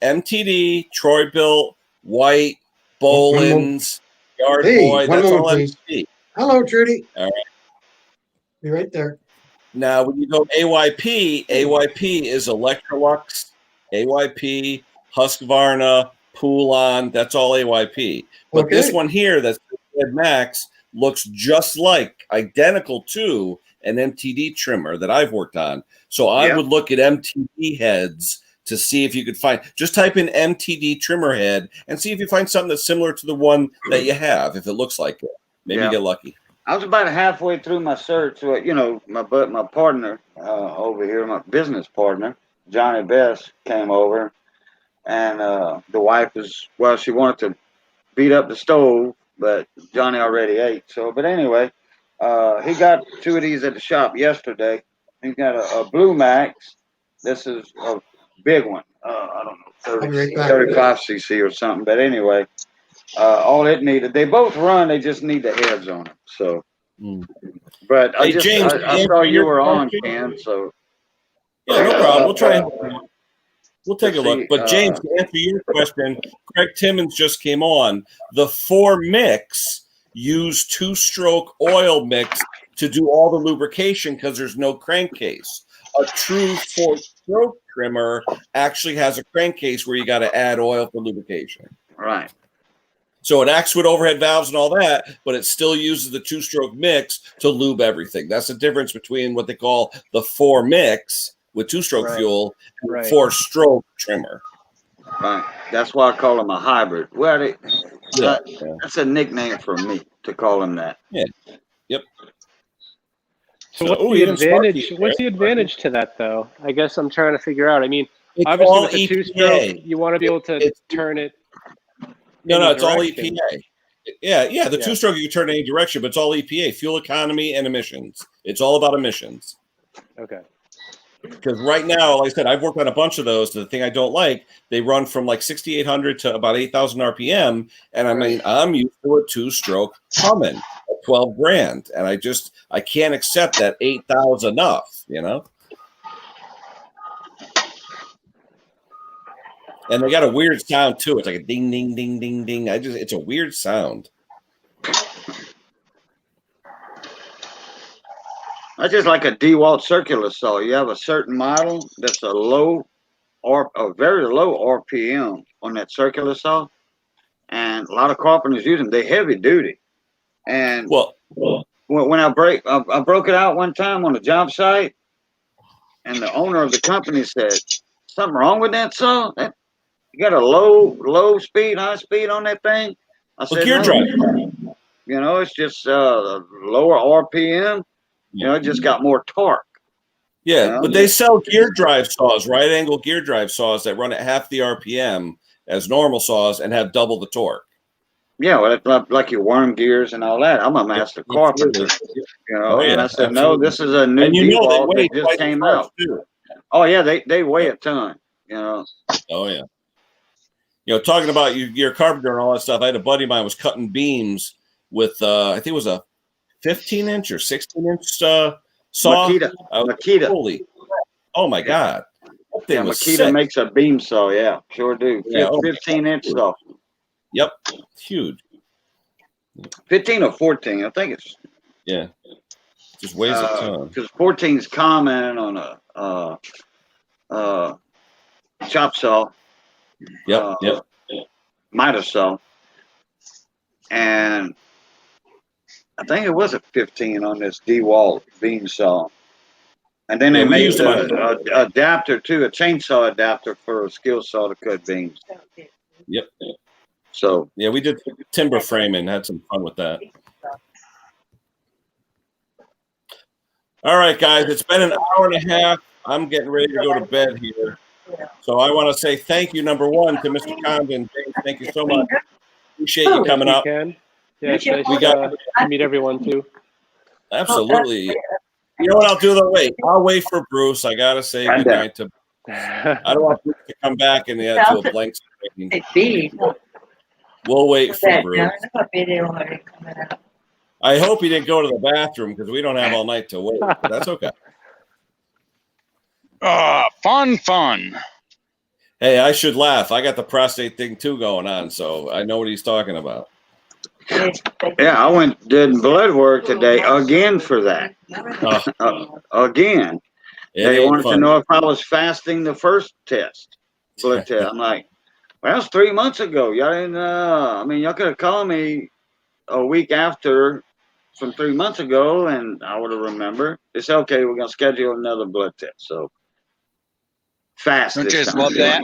MTD, Troy-Built, White, Boland's, Yard Boy. That's all MTD. Hello, Trudy. All right. You're right there. Now, when you go AYP is Electrolux, AYP, Husqvarna, Poulon. That's all AYP. But this one here, that's Red Max, looks just like, identical to an MTD trimmer that I've worked on. So I would look at MTD heads to see if you could find, just type in MTD trimmer head and see if you find something that's similar to the one that you have, if it looks like it. Maybe you get lucky. I was about halfway through my search. My partner over here, my business partner, Johnny Best, came over, and the wife she wanted to beat up the stove, but Johnny already ate. So, but anyway, he got 2 of these at the shop yesterday. He got a Blue Max. This is a big one. I don't know, 35 cc or something. But anyway, all it needed, they both run. They just need the heads on them. So, but I saw you were on, Ken. So yeah, no problem. We'll try. We'll take a look. But James, to answer your question, Craig Timmons just came on. The 4 mix use 2-stroke oil mix to do all the lubrication because there's no crankcase. A true 4-stroke trimmer actually has a crankcase where you got to add oil for lubrication. Right. So it acts with overhead valves and all that, but it still uses the 2-stroke mix to lube everything. That's the difference between what they call the 4 mix with 2-stroke fuel and 4-stroke trimmer. Right. That's why I call them a hybrid. Well, that's a nickname for me to call them that. Yeah. Yep. So what's the advantage? What's the advantage to that, though? I guess I'm trying to figure out. I mean, obviously with the 2-stroke, you want to be able to turn it. No, it's all EPA. Yeah. The 2-stroke you can turn in any direction, but it's all EPA, fuel economy and emissions. It's all about emissions. Okay. Because right now, like I said, I've worked on a bunch of those. The thing I don't like, they run from like 6,800 to about 8,000 RPM, and I mean, I'm used to a 2-stroke humming at 12 grand, and I can't accept that 8,000 enough, you know. And they got a weird sound too. It's like a ding, ding, ding, ding, ding. It's a weird sound. I just like a DeWalt circular saw. You have a certain model that's a very low RPM on that circular saw, and a lot of carpenters use them. They're heavy duty, and when I broke it out one time on a job site, and the owner of the company said, "Something wrong with that saw? You got a low speed, high speed on that thing?" I said, gear drive. You know, it's just lower RPM. You know, it just got more torque. Yeah, you know? But they sell gear drive saws, right angle gear drive saws that run at half the RPM as normal saws and have double the torque. Yeah, well, like your worm gears and all that. I'm a master carpenter, you know. And I said, no, this is a new DeWalt that just came out. Too. Oh yeah, they weigh a ton, you know. Oh yeah. You know, talking about your carpenter and all that stuff. I had a buddy of mine was cutting beams with I think it was a 15-inch or 16-inch saw. Makita. Holy, oh my God! Yeah, Makita makes a beam saw. Yeah, sure do. 15-inch saw. Yep, huge. 15 or 14, I think it's. Yeah, just weighs a ton. Because 14 is common on a chop saw. Yep. Miter saw, and I think it was a 15 on this DeWalt beam saw. And then they made an adapter too, a chainsaw adapter for a skill saw to cut beams. Yep. So yeah, we did timber framing, had some fun with that. All right, guys, it's been an hour and a half. I'm getting ready to go to bed here. So I want to say thank you, number one, to Mr. Condon. James, thank you so much. Appreciate you coming up. Yeah, it's nice to meet everyone too. Absolutely. You know what I'll do though? I'll wait for Bruce. I gotta say goodnight to. I don't want Bruce to come back and to a blank screen. We'll wait for Bruce. I hope he didn't go to the bathroom because we don't have all night to wait. But that's okay. Fun. Hey, I should laugh. I got the prostate thing too going on, so I know what he's talking about. Yeah, I did blood work today again for that. Again. They wanted to know if I was fasting the first blood test. I'm like, well, that was 3 months ago. Y'all didn't, y'all could have called me a week after from 3 months ago and I would have remembered. They said, okay, we're going to schedule another blood test. So fast. Don't you just love that?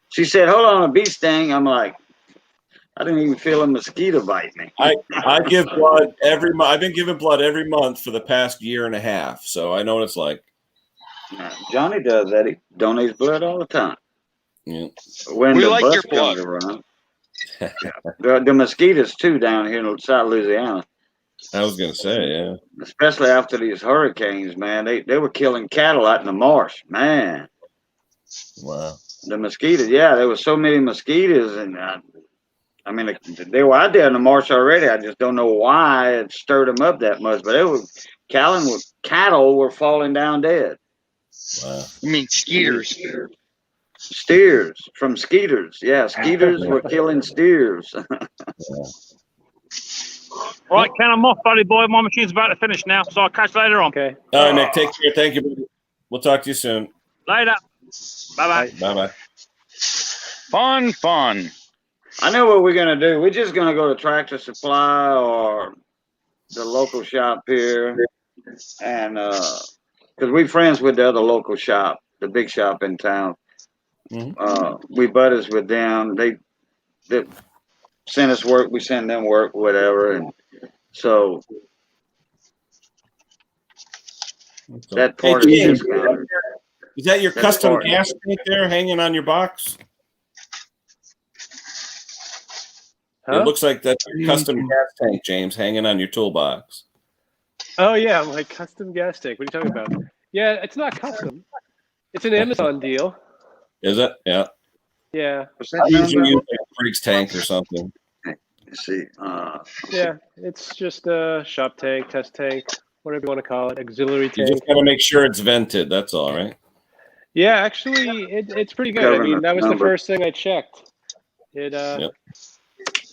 She said, hold on, a bee sting. I'm like, I didn't even feel a mosquito bite me. I give blood every month. I've been giving blood every month for the past year and a half, so I know what it's like. Johnny does that. He donates blood all the time. Yeah. When we the like bus your blood. Comes around. the mosquitoes too down here in South Louisiana. I was gonna say, yeah. Especially after these hurricanes, man. They were killing cattle out in the marsh, man. Wow. The mosquitoes, yeah, there were so many mosquitoes, and they were out there in the marsh already. I just don't know why it stirred them up that much. But cattle were falling down dead. Wow. You mean skeeters? Steers from skeeters. Yeah, skeeters were killing steers. Right, Ken, I'm off, buddy boy. My machine's about to finish now, so I'll catch you later on. Okay. All right, Nick. Take care. Thank you, buddy. We'll talk to you soon. Later. Bye-bye. Bye-bye. Fun. I know what we're gonna do. We're just gonna go to Tractor Supply or the local shop here, and because we're friends with the other local shop, the big shop in town. We buddies with them. They send us work, we send them work, whatever, and so that part Hey, is James, discounted. is that your That's custom part. gas tank there hanging on your box? Huh? It looks like that's your custom gas tank, James, hanging on your toolbox. Oh yeah, my custom gas tank. What are you talking about? Yeah, it's not custom. It's an Amazon deal. Is it? Yeah. Yeah. I usually use like a Briggs tank or something. Let's see. Yeah, it's just a shop tank, test tank, whatever you want to call it, auxiliary You tank. just got to make sure it's vented. That's all, right? Yeah, actually, it's pretty good. I Covering mean, the that was the number. first thing I checked. It. Yep.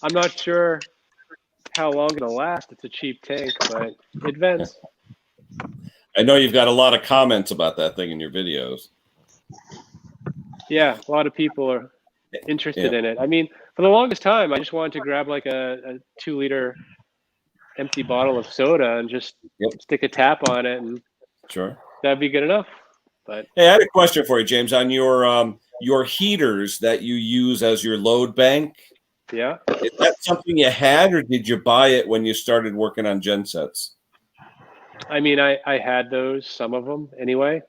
I'm not sure how long it'll last. It's a cheap tank, but it vents. I know you've got a lot of comments about that thing in your videos. Yeah, a lot of people are interested in it. I mean, for the longest time, I just wanted to grab like a 2-liter empty bottle of soda and just stick a tap on it, and Sure. that'd be good enough. But Hey, I had a question for you, James, on your heaters that you use as your load bank. yeah. Is that something you had, or did you buy it when you started working on gensets? I mean, I had those, some of them anyway.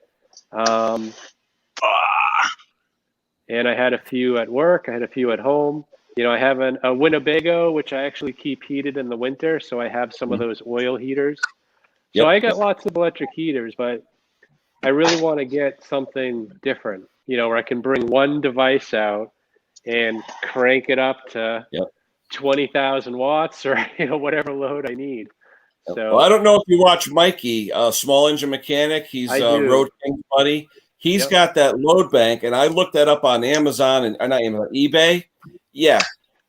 And I had a few at work. I had a few at home. You know, I have a Winnebago, which I actually keep heated in the winter. So I have some of those oil heaters. So I got lots of electric heaters, but I really want to get something different, you know, where I can bring one device out and crank it up to 20,000 watts or, you know, whatever load I need. So well, I don't know if you watch Mikey, Small Engine Mechanic. He's Road King's buddy. He's got that load bank, and I looked that up on Amazon and not Amazon, eBay. Yeah,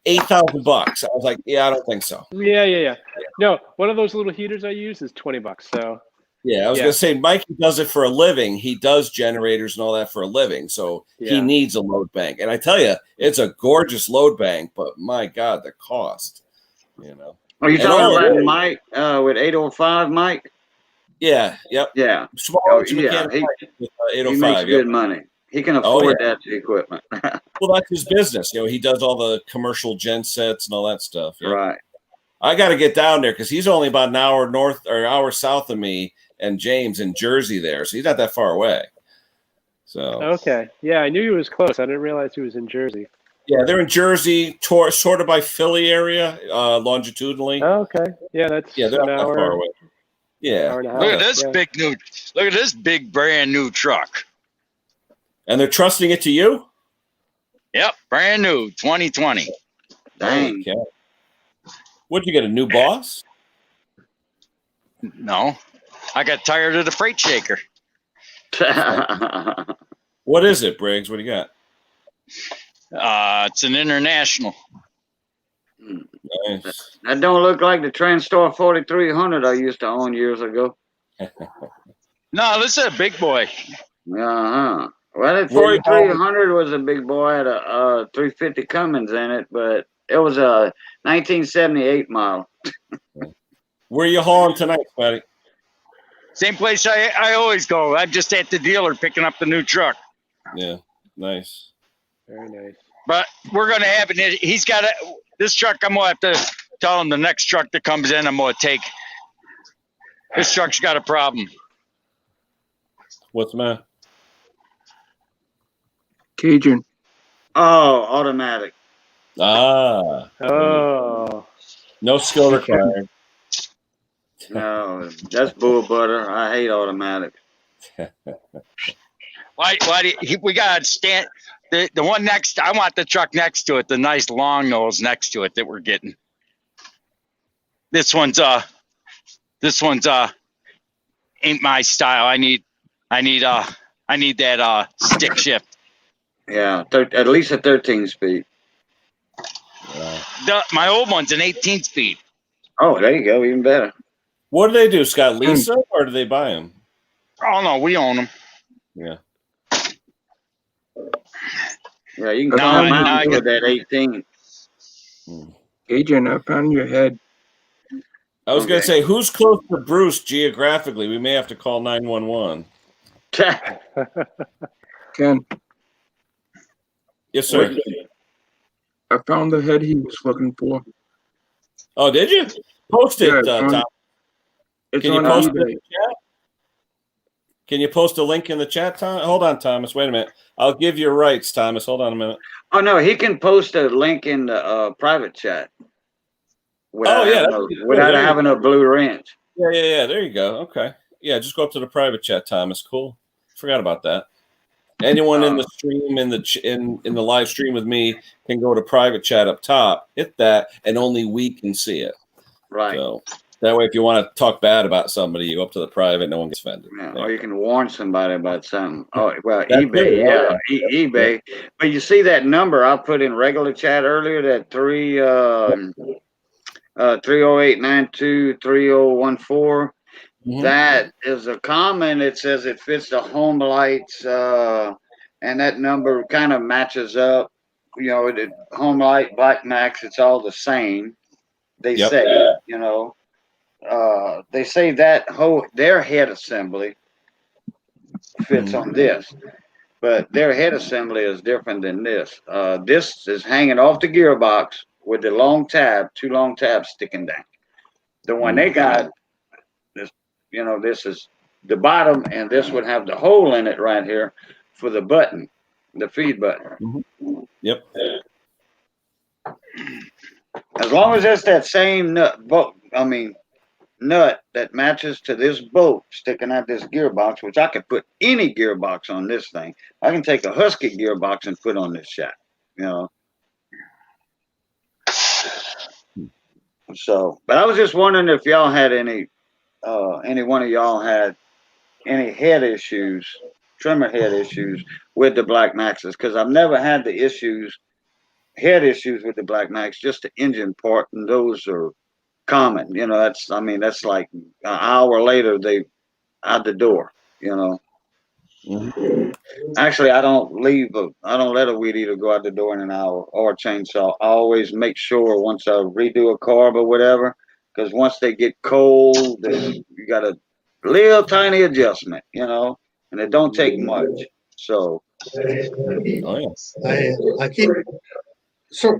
$8,000. I was like, yeah, I don't think so. Yeah. No, one of those little heaters I use is $20. So yeah, I was gonna say Mikey does it for a living. He does generators and all that for a living, so he needs a load bank. And I tell you, it's a gorgeous load bank, but my God, the cost. You know. Are you talking about Mike with 805, Mike? Yeah. Yep. Yeah. Small Mechanic with 805. He makes good money. He can afford that equipment. Well, that's his business. You know, he does all the commercial gen sets and all that stuff. Yeah. Right. I got to get down there because he's only about an hour north or hour south of me and James in Jersey there, so he's not that far away. So okay, yeah, I knew he was close. I didn't realize he was in Jersey. Yeah, they're in Jersey, sort of by Philly area, longitudinally. Oh, okay, yeah, that's they're not that far away. Yeah, look at this look at this big brand new truck. And they're trusting it to you? Yep, brand new, 2020. Dang. Okay. What'd you get, a new boss? No, I got tired of the freight shaker. What is it, Briggs? What do you got? It's an International. Nice. That don't look like the Transtar 4300 I used to own years ago. No, this is a big boy. Uh-huh. Well, that 4300 was a big boy. Had a 350 Cummins in it, but it was a 1978 model. Where are you hauling tonight, buddy? Same place I always go. I'm just at the dealer picking up the new truck. Yeah, nice. Very nice. But we're going to have it. He's got this truck. I'm going to have to tell him the next truck that comes in, I'm going to take. This truck's got a problem. What's the matter? Cajun. Oh, automatic. Ah. Oh. No skill required. No, that's bull butter. I hate automatic. Why we got to stand the one next. I want the truck next to it, the nice long nose next to it that we're getting. This one's ain't my style. I need I need that stick shift. Yeah, at least a 13-speed. My old one's an 18-speed. Oh, there you go, even better. What do they do, Scott? Lease them or do they buy them? Oh no, we own them. Yeah. Yeah, you can climb mountains with that 18. Adrian, I found your head. I was going to say, who's close to Bruce geographically? We may have to call 911. Ken. Yes, sir. I found the head he was looking for. Oh, did you? Post it, Tom. It's Can you on post eBay. it in the chat? Can you post a link in the chat, Tom? Hold on, Thomas. Wait a minute. I'll give you rights, Thomas. Hold on a minute. Oh, no, he can post a link in the private chat. Without having a blue wrench. Yeah. There you go. Okay. Yeah, just go up to the private chat, Thomas. Cool. Forgot about that. Anyone in the stream, in the live stream with me, can go to private chat up top, hit that, and only we can see it. Right. So that way, if you want to talk bad about somebody, you go up to the private, no one gets offended. Yeah, or you can warn somebody about something. Oh, well, That's eBay, it, eBay. But you see that number I put in regular chat earlier, that 308-92-3014. That is a comment. It says it fits the home lights, and that number kind of matches up. You know, the home light, Black Max, it's all the same. They say, you know, they say that their head assembly fits on this, but their head assembly is different than this. This is hanging off the gearbox with the long tab, 2 long tabs sticking down. The one they got, this, you know, this is the bottom, and this would have the hole in it right here for the button, the feed button. Yep. As long as it's that same nut that matches to this bolt sticking out this gearbox, which I could put any gearbox on this thing. I can take a Husky gearbox and put on this shaft, you know. So, but I was just wondering if y'all had any one of y'all had any head issues, trimmer head issues with the Black Maxes, because I've never had the head issues with the Black Max, just the engine part, and those are common. You know, that's like an hour later they out the door, you know. Actually, I don't let a weed eater go out the door in an hour, or a chainsaw. I always make sure once I redo a carb or whatever, because once they get cold, you got a little tiny adjustment, you know, and it don't take much. So, I keep.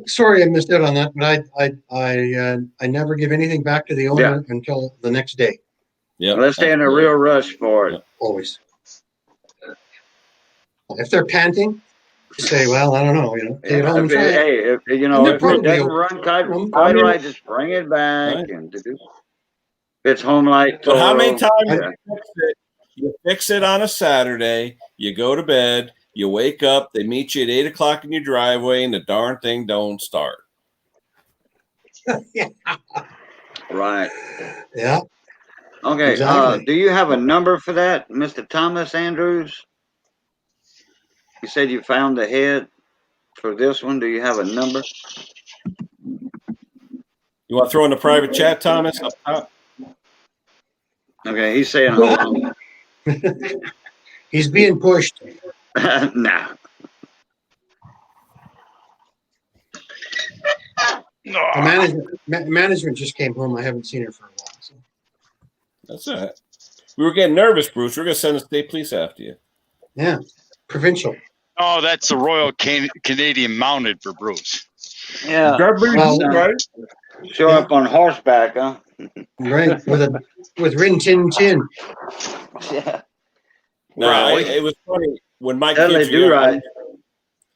Sorry, I missed out on that, but I never give anything back to the owner until the next day. Yeah, let's stay in a real rush for it. Always. If they're panting, say, well, I don't know, you know, take it home and try it. Hey, if you know, if it doesn't run quite right, just bring it back and it's home light. But how many times you fix it on a Saturday? You go to bed. You wake up, they meet you at 8 o'clock in your driveway, and the darn thing don't start. Right. Yeah. Okay. Exactly. Do you have a number for that, Mr. Thomas Andrews? You said you found the head for this one. Do you have a number? You want to throw in the private chat, Thomas? Up top? Okay, he's saying hold on. He's being pushed. Nah. Management just came home. I haven't seen her for a while. So. That's all right. We were getting nervous, Bruce. We're going to send the state police after you. Yeah, provincial. Oh, that's the Royal Canadian Mounted for Bruce. Yeah. Right. Show up on horseback, huh? Right, with Rin Tin Tin. Yeah. No, it was funny when my Dudley kids were young, right.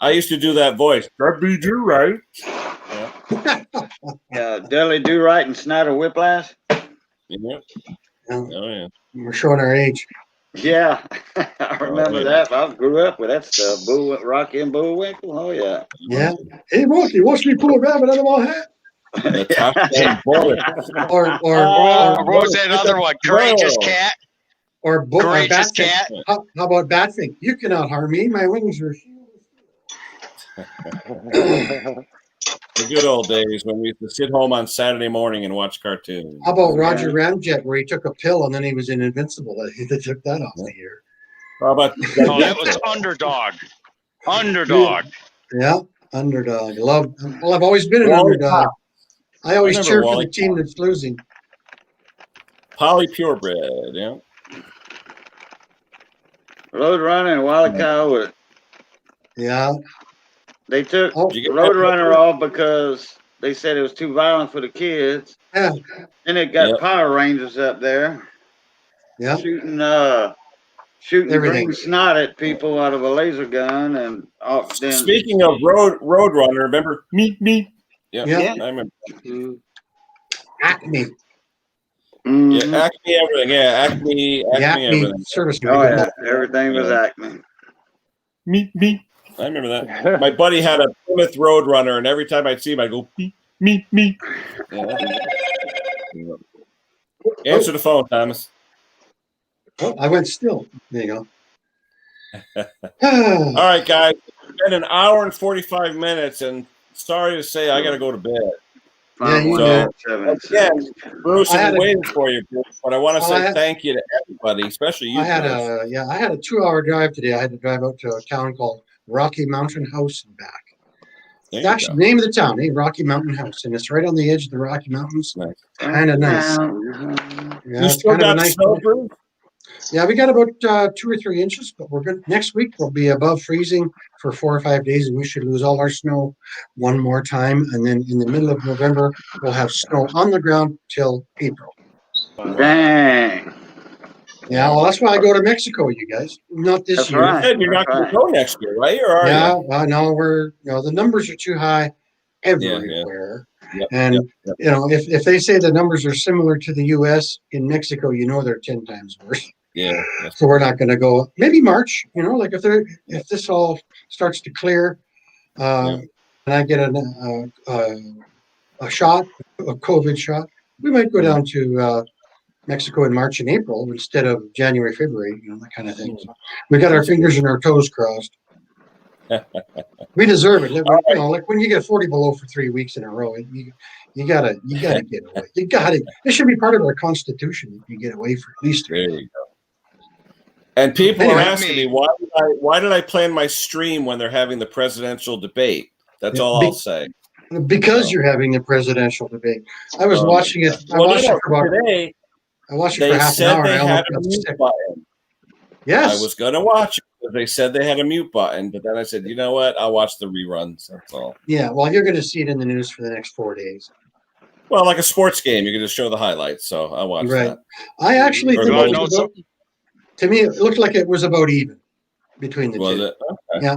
I used to do that voice. Dudley do right. Yeah, Dudley do right and Snyder Whiplash. Yeah. Oh yeah. We're showing our age. Yeah, I remember that. I grew up with that stuff. Rocky and Bullwinkle. Oh yeah. Yeah. Hey, Rocky, watch me pull a rabbit out of my hat. The top 10 bullet. Or what was that other one? Courageous Cat. Or Courageous Batfink. cat. How about Batfink? You cannot harm me. My wings are The good old days when we used to sit home on Saturday morning and watch cartoons. How about Roger Ramjet, where he took a pill and then he was invincible? They took that off the air. How about No, that was Underdog. Underdog. Yeah, Underdog. Well, I've always been an underdog. I always cheer for the team that's losing. Polly Purebred, yeah. Roadrunner and Wild Cow. Yeah. They took Roadrunner off because they said it was too violent for the kids. Yeah. And it got Power Rangers up there. Yeah. Shooting green snot at people out of a laser gun, and then speaking of Roadrunner, remember me? Yeah, I remember. Acme. Mm-hmm. Yeah, Acme everything. Yeah, Acme everything. Service. Oh yeah, everything was Acme. Me. I remember that. My buddy had a Plymouth Roadrunner, and every time I'd see him, I'd go me. Yeah. Answer the phone, Thomas. Oh, I went still. There you go. All right, guys. It's been an hour and 45 minutes, and sorry to say, I got to go to bed. Yeah, again, Bruce, I'm waiting for you, Bruce, but I want to say thank you to everybody, especially you. I had a 2-hour drive today. I had to drive out to a town called Rocky Mountain House and back. It's actually the name of the town, Rocky Mountain House, and it's right on the edge of the Rocky Mountains. Nice. Kind of nice. You still got snow, Bruce? Yeah, we got about 2 or 3 inches, but we're good. Next week we'll be above freezing for 4 or 5 days, and we should lose all our snow one more time. And then in the middle of November, we'll have snow on the ground till April. Dang. Yeah, well, that's why I go to Mexico, you guys. Not this year. Right. You're not going to go next year, right? Or are you? No, the numbers are too high everywhere. Yep, and if they say the numbers are similar to the U.S. in Mexico, they're 10 times worse. Yeah. So we're not going to go. Maybe March. Like if this all starts to clear, and I get a shot, a COVID shot, we might go down to Mexico in March and April instead of January, February. That kind of thing. So we got our fingers and our toes crossed. We deserve it. Like when you get 40 below for 3 weeks in a row, you gotta get away. It should be part of our constitution if you get away for at least 3 days. There you go. And people are asking me why did I plan my stream when they're having the presidential debate? That's all I'll say. Because you're having the presidential debate. I was watching it. I watched it for half an hour. They had a mute button. Yes. I was going to watch it. They said they had a mute button, but then I said, you know what? I'll watch the reruns. That's all. Yeah, well, you're going to see it in the news for the next 4 days. Well, like a sports game, you can just show the highlights. So I'll watch that. I actually think to me, it looked like it was about even between the two. Was it? Okay.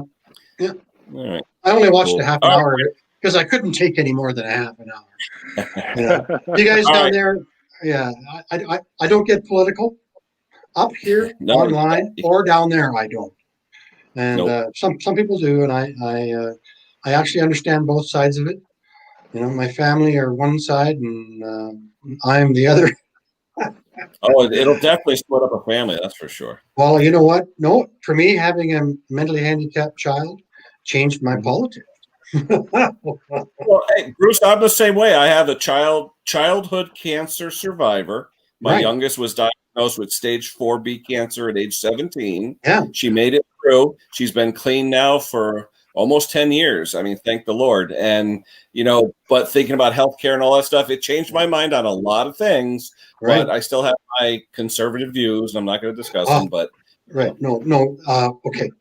Yeah. All right. I only watched a half an hour of it because I couldn't take any more than a half an hour. You guys down there, I don't get political. Up here, online, or down there, I don't. And some people do, and I actually understand both sides of it. My family are one side, and I'm the other. It'll definitely split up a family, that's for sure. Well, you know what? No, for me, having a mentally handicapped child changed my politics. Well, hey, Bruce, I'm the same way. I have a childhood cancer survivor. My youngest was diagnosed with stage 4B cancer at age 17. Yeah. She made it through. She's been clean now for almost 10 years. I mean, thank the Lord. And, but thinking about healthcare and all that stuff, it changed my mind on a lot of things, but I still have my conservative views. And I'm not going to discuss them, but. Right. No. Okay.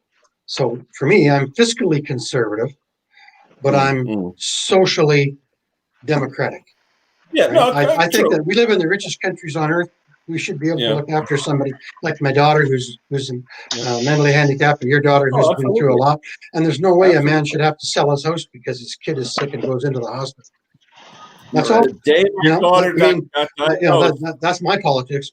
So for me, I'm fiscally conservative, but I'm socially democratic. Yeah. Right? No, I think that we live in the richest countries on earth. We should be able to look after somebody like my daughter who's mentally handicapped, or your daughter who's been through a lot. And there's no way a man should have to sell his house because his kid is sick and goes into the hospital. That's all. That's my politics.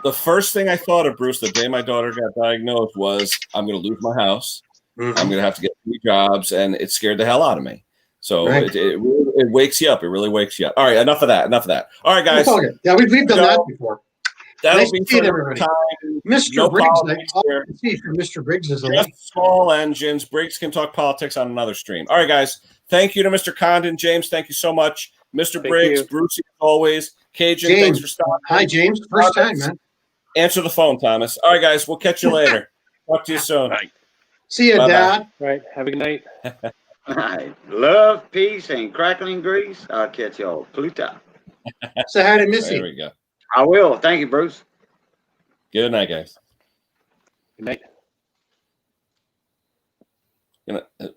The first thing I thought of, Bruce, the day my daughter got diagnosed was, I'm going to lose my house. I'm going to have to get 3 jobs, and it scared the hell out of me. So it wakes you up. It really wakes you up. All right, enough of that. All right, guys. Yeah, we've done that before. that'll Nice be to see for you, another everybody. time. Mr. No Briggs, politics here. see from Mr. Briggs is a Just link. small engines. Briggs can talk politics on another stream. All right, guys. Thank you to Mr. Condon. James, thank you so much. Mr. Thank Briggs, you. Brucey, as always. Cajun, James. thanks for stopping. Hi, James. First time, Thomas, man. answer the phone, Thomas. All right, guys. We'll catch you later. Talk to you soon. Right. See you, Bye-bye. Dad. All right. Have a good night. All right. Love, peace, and crackling grease. I'll catch y'all. Pluto. Say hi to There Missy. we go. I will. Thank you, Bruce. Good night, guys. Good night. Good night.